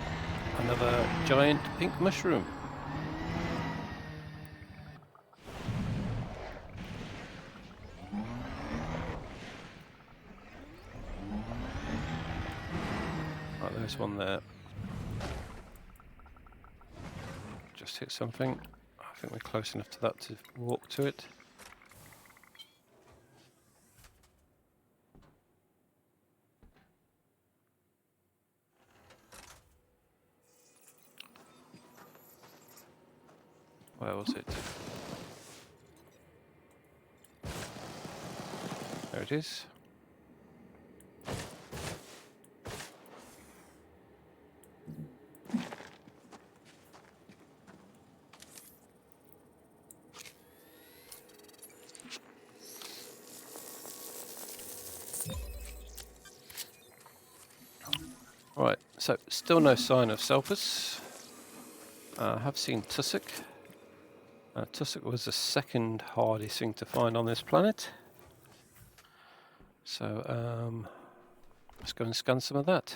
another giant pink mushroom. Right, there's one there. Just hit something. I think we're close enough to that to walk to it. Where was it? There it is. Right, so still no sign of Selpus. I have seen Tussock. Tussock was the second hardest thing to find on this planet. So let's go and scan some of that.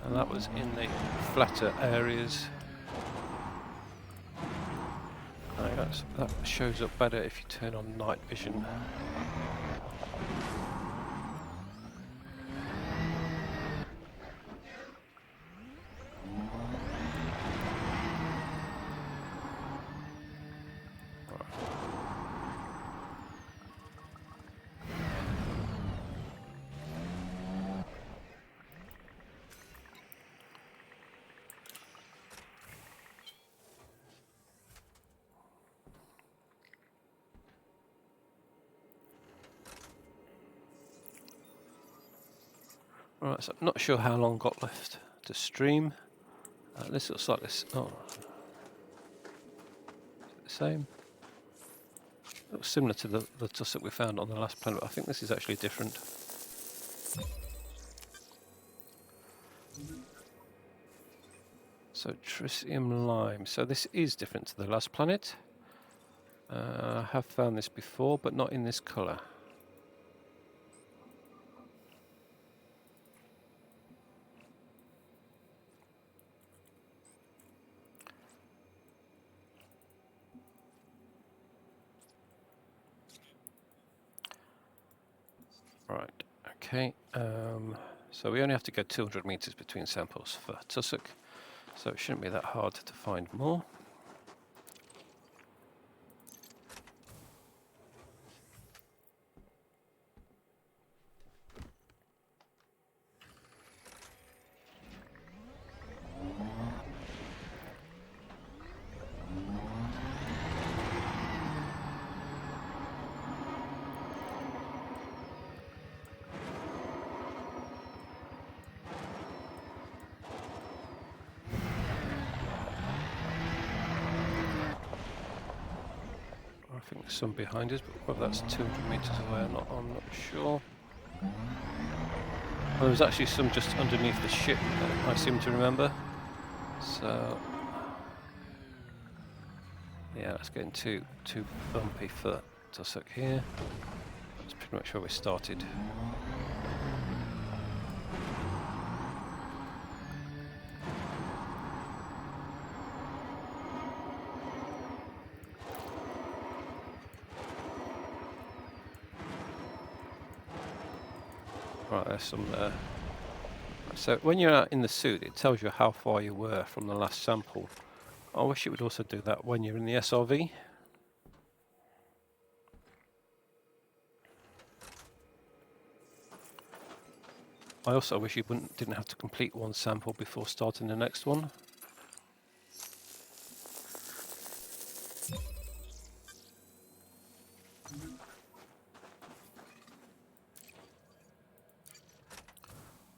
And that was in the flatter areas. That shows up better if you turn on night vision. Right, so I'm not sure how long got left to stream. This looks like this. Oh, is it the same? It looks similar to the tussock we found on the last planet, but I think this is actually different. So tritium lime. So this is different to the last planet. I have found this before, but not in this colour. Right, okay. So we only have to go 200 meters between samples for tussock, so it shouldn't be that hard to find more. I think there's some behind us, but whether that's 200 meters away or not, I'm not sure. Well, there was actually some just underneath the ship, I seem to remember. So, yeah, it's getting too bumpy for tussock here. That's pretty much where we started. Right, there's some there. So when you're out in the suit, it tells you how far you were from the last sample. I wish it would also do that when you're in the SRV. I also wish you didn't have to complete one sample before starting the next one.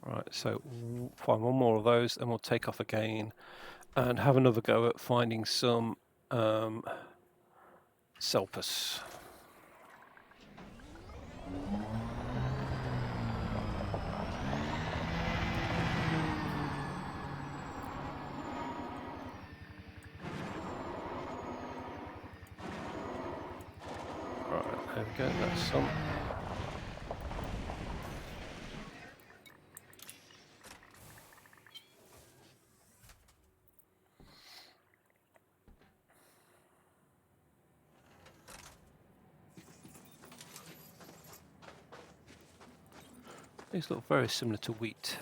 Right, so we'll find one more of those, then we'll take off again and have another go at finding some Selpus. Right, there we go, that's some. These look very similar to wheat.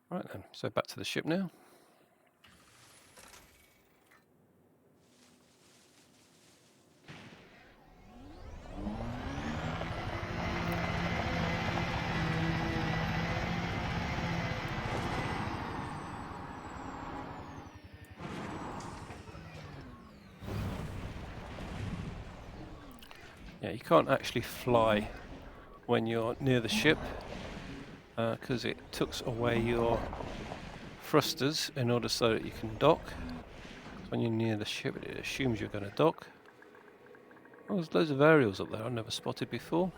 Right then, so back to the ship now. Yeah, you can't actually fly when you're near the ship because it tucks away your thrusters in order so that you can dock. When you're near the ship, it assumes you're going to dock. Oh, there's loads of aerials up there I've never spotted before.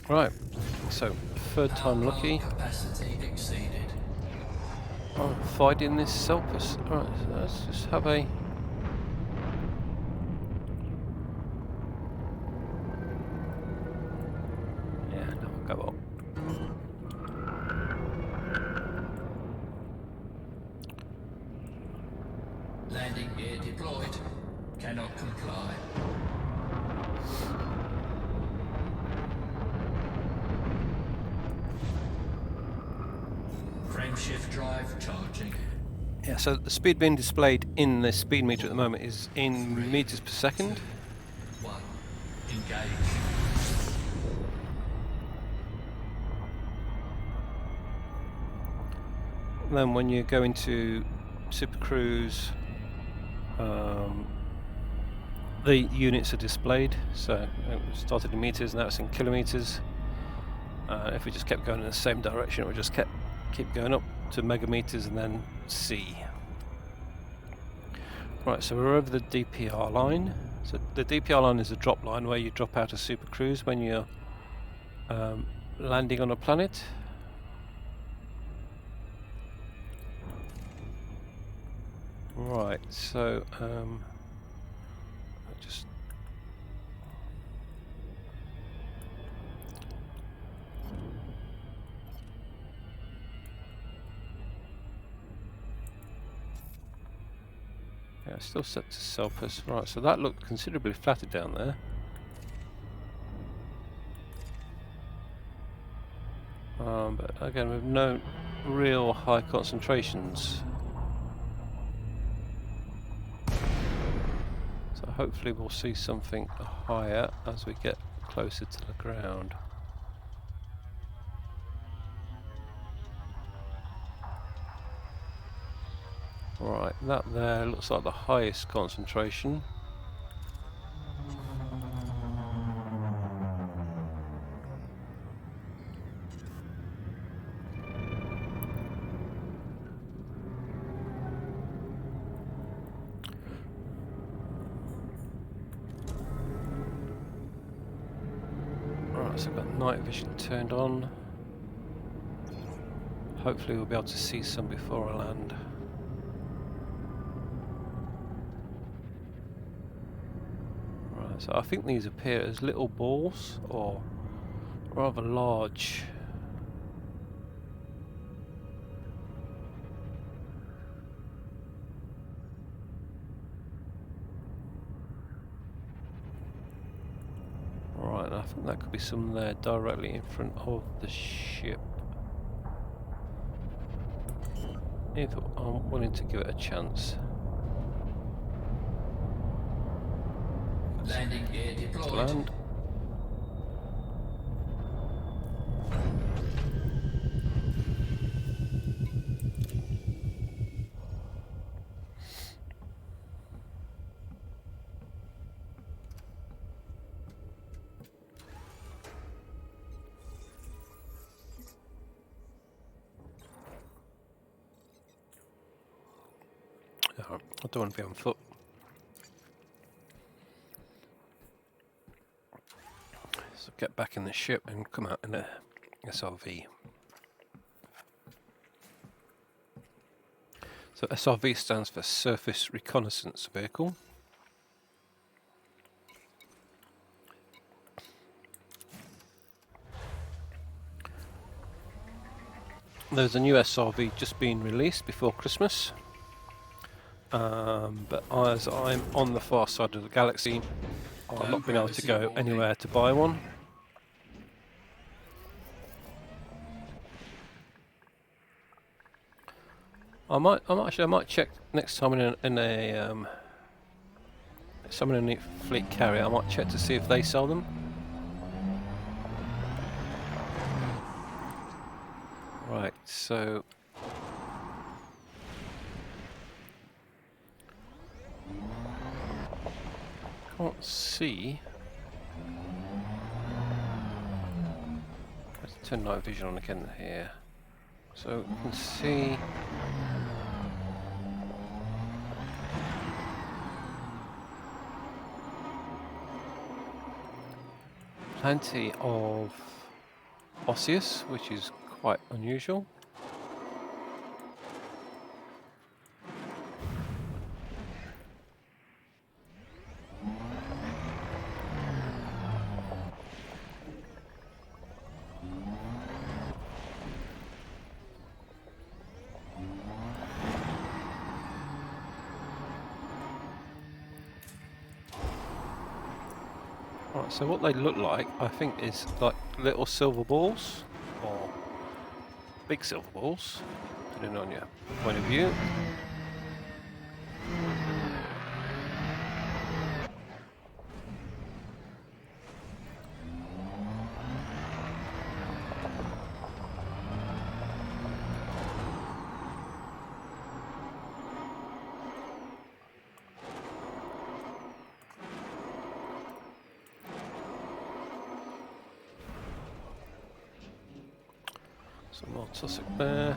Right, so third time lucky. Capacity exceeded. I'm fighting this Selpus. Right, so let's just have a... Yeah, no, go up. Landing gear deployed. Cannot comply. Frameshift drive charging. Yeah, so the speed being displayed in the speed meter at the moment is in meters per second. 1. Engage. And then when you go into Super Cruise, the units are displayed. So it started in meters, now it's in kilometers. If we just kept going in the same direction, it would just keep going up to megameters and then C. Right, so we're over the DPR line. So the DPR line is a drop line where you drop out of Super Cruise when you're landing on a planet. Right, so just yeah, still set to Selpus. Right, so that looked considerably flatter down there. But again, with no real high concentrations. So hopefully we'll see something higher as we get closer to the ground. Right, that there looks like the highest concentration. Right, so I've got night vision turned on. Hopefully we'll be able to see some before I land. Right, so I think these appear as little balls, or rather large. Right, I think that could be some there directly in front of the ship. If I'm willing to give it a chance. Landing gear To deployed. land. Oh, I don't want to be on foot. So get back in the ship and come out in a SRV. So SRV stands for Surface Reconnaissance Vehicle. There's a new SRV just been released before Christmas. But as I'm on the far side of the galaxy, I've not been able to go anywhere to buy one. I might check next time in a someone in a fleet carrier. I might check to see if they sell them. Right, so can't see. Let's turn night vision on again here, so you can see. Plenty of osseous, which is quite unusual. Right, so what they look like, I think, is like little silver balls, or big silver balls, depending on your point of view. Some more tussock there.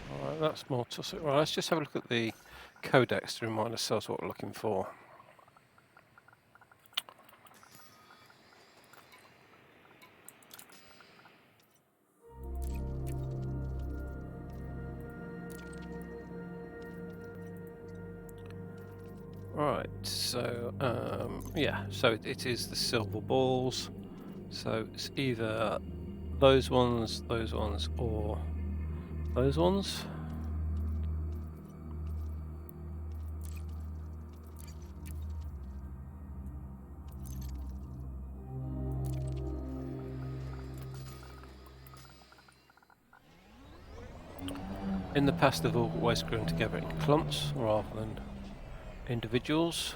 Alright, that's more tussock. Right, let's just have a look at the codex to remind ourselves what we're looking for. Right, so yeah, so it is the silver balls. So it's either those ones, or those ones. In the past, they've always grown together in clumps rather than individuals.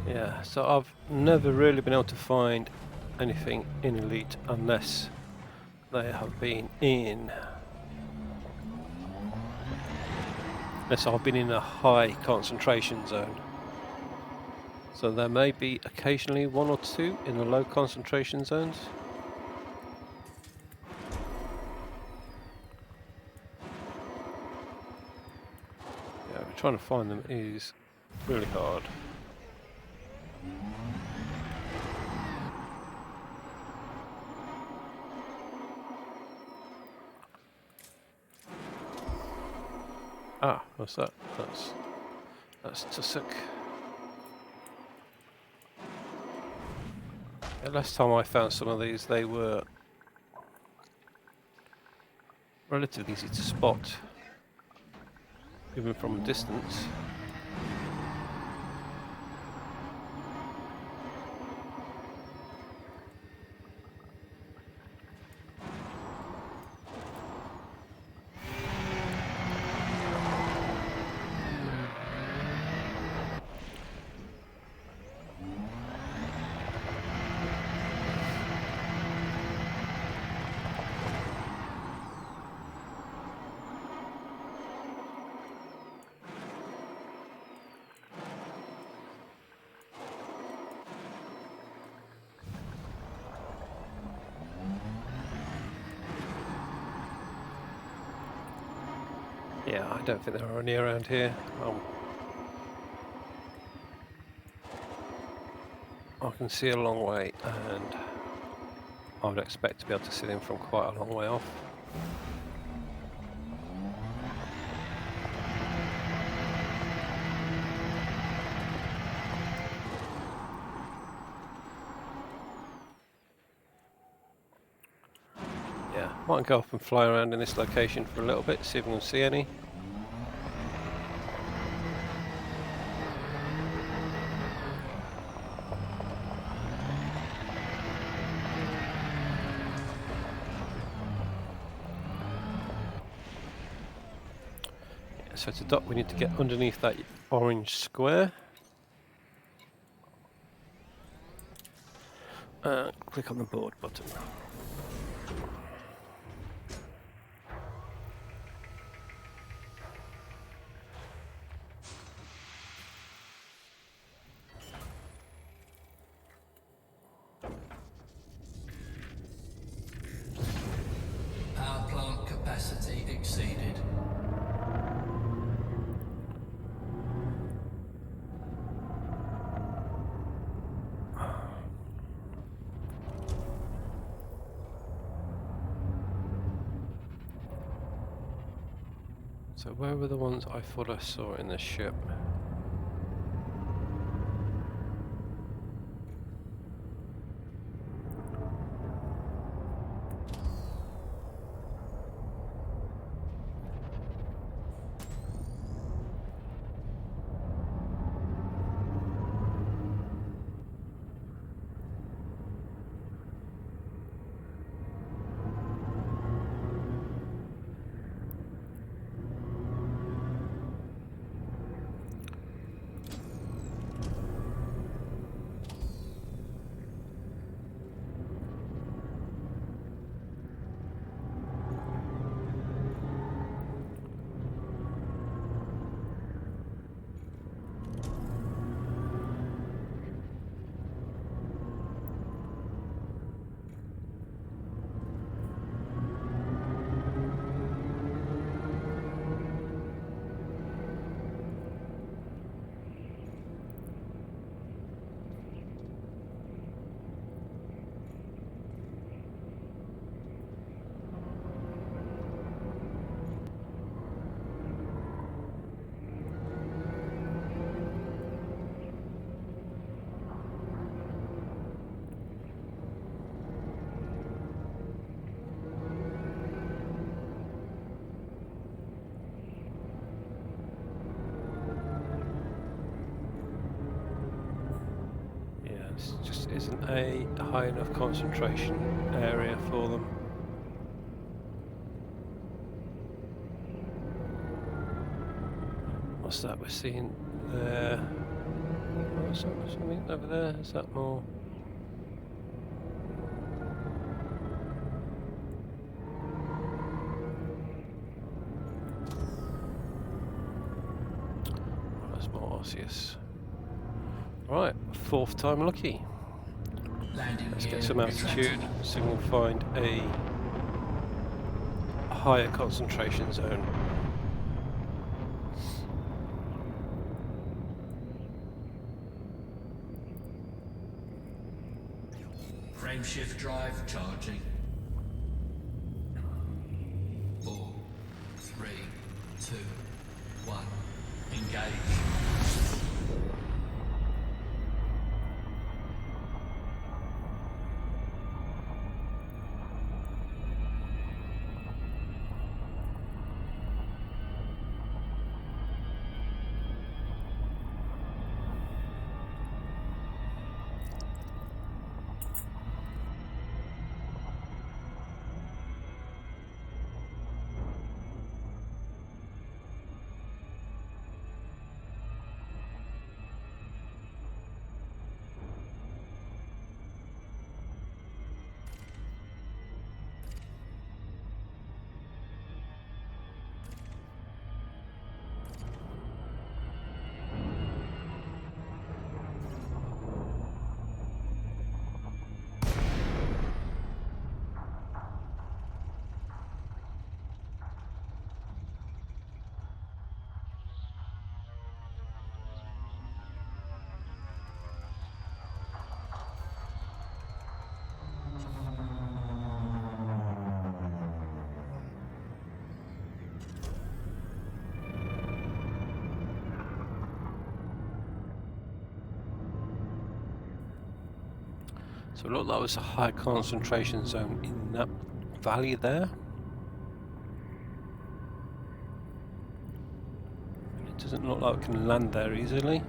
Yeah, so I've never really been able to find anything in Elite unless they have been in... unless I've been in a high concentration zone. So there may be occasionally one or two in the low concentration zones. Yeah, trying to find them is really hard. Ah, what's that? That's Tussock. Yeah, last time I found some of these, they were relatively easy to spot, even from a distance. Yeah, I don't think there are any around here. I can see a long way, and I would expect to be able to see them from quite a long way off. Yeah, might go up and fly around in this location for a little bit, see if we can see any. So to dock we need to get underneath that orange square. Click on the board button. Power plant capacity exceeded. So where were the ones I thought I saw in the ship? This just isn't a high enough concentration area for them. What's that we're seeing there? or something over there? Is that more? Oh, that's more osseous. Right, 4th time lucky. Landing Let's gear get some altitude retracted. so we can find a higher concentration zone. Frameshift drive charging. 4, 3, 2, 1. Engage. So it looked like there was a high concentration zone in that valley there. It doesn't look like we can land there easily.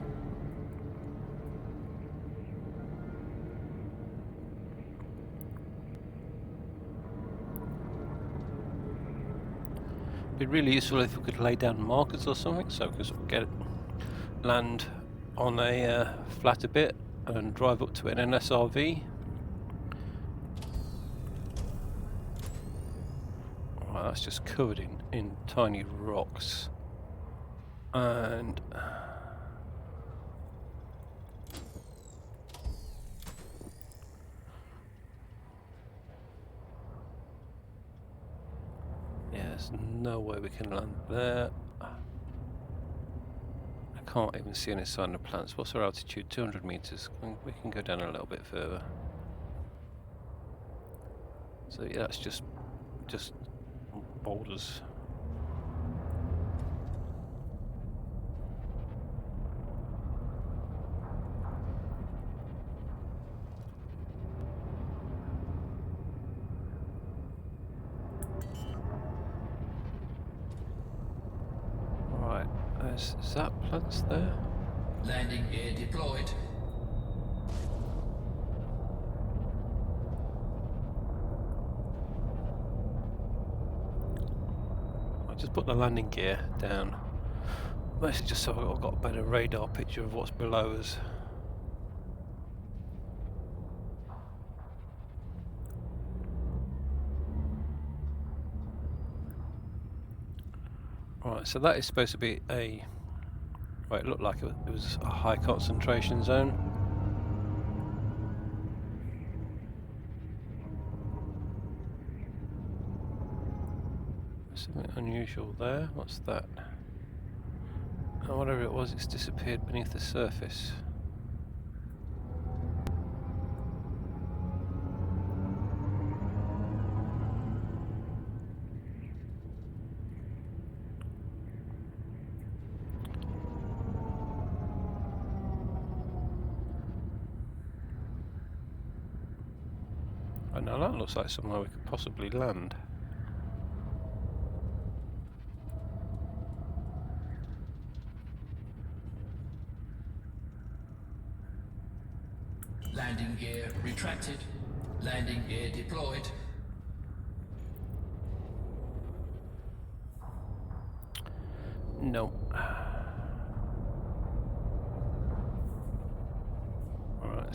It'd be really useful if we could lay down markers or something so we could sort of get land on a flatter bit and drive up to it in an SRV. Well, that's just covered in tiny rocks. And yeah, there's no way we can land there. I can't even see any sign of plants. What's our altitude? 200 meters. We can go down a little bit further. So yeah, that's just boulders. Right, is that plants there? Landing gear deployed. I just put the landing gear down. Mostly just so I've got a better radar picture of what's below us. Right, so that is supposed to be a... Right, it looked like it was a high concentration zone. There's something unusual there. What's that? Oh, whatever it was, it's disappeared beneath the surface. Oh, now that looks like somewhere we could possibly land. Landing gear retracted. Landing gear deployed. No.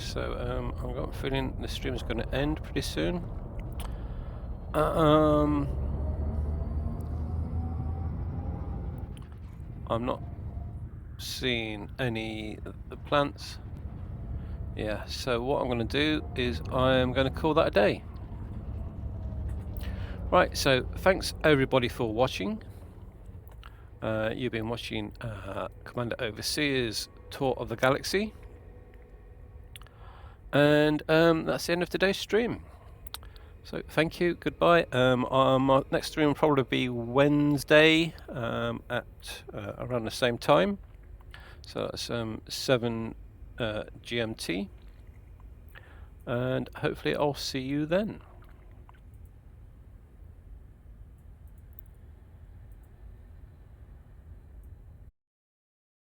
So I've got a feeling the stream is going to end pretty soon. I'm not seeing any of the plants. Yeah, so what I'm going to do is I'm going to call that a day. Right, so thanks everybody for watching. You've been watching Commander Overseer's Tour of the Galaxy. And that's the end of today's stream. So thank you, goodbye. Our next stream will probably be Wednesday at around the same time. So that's 7 GMT. And hopefully I'll see you then.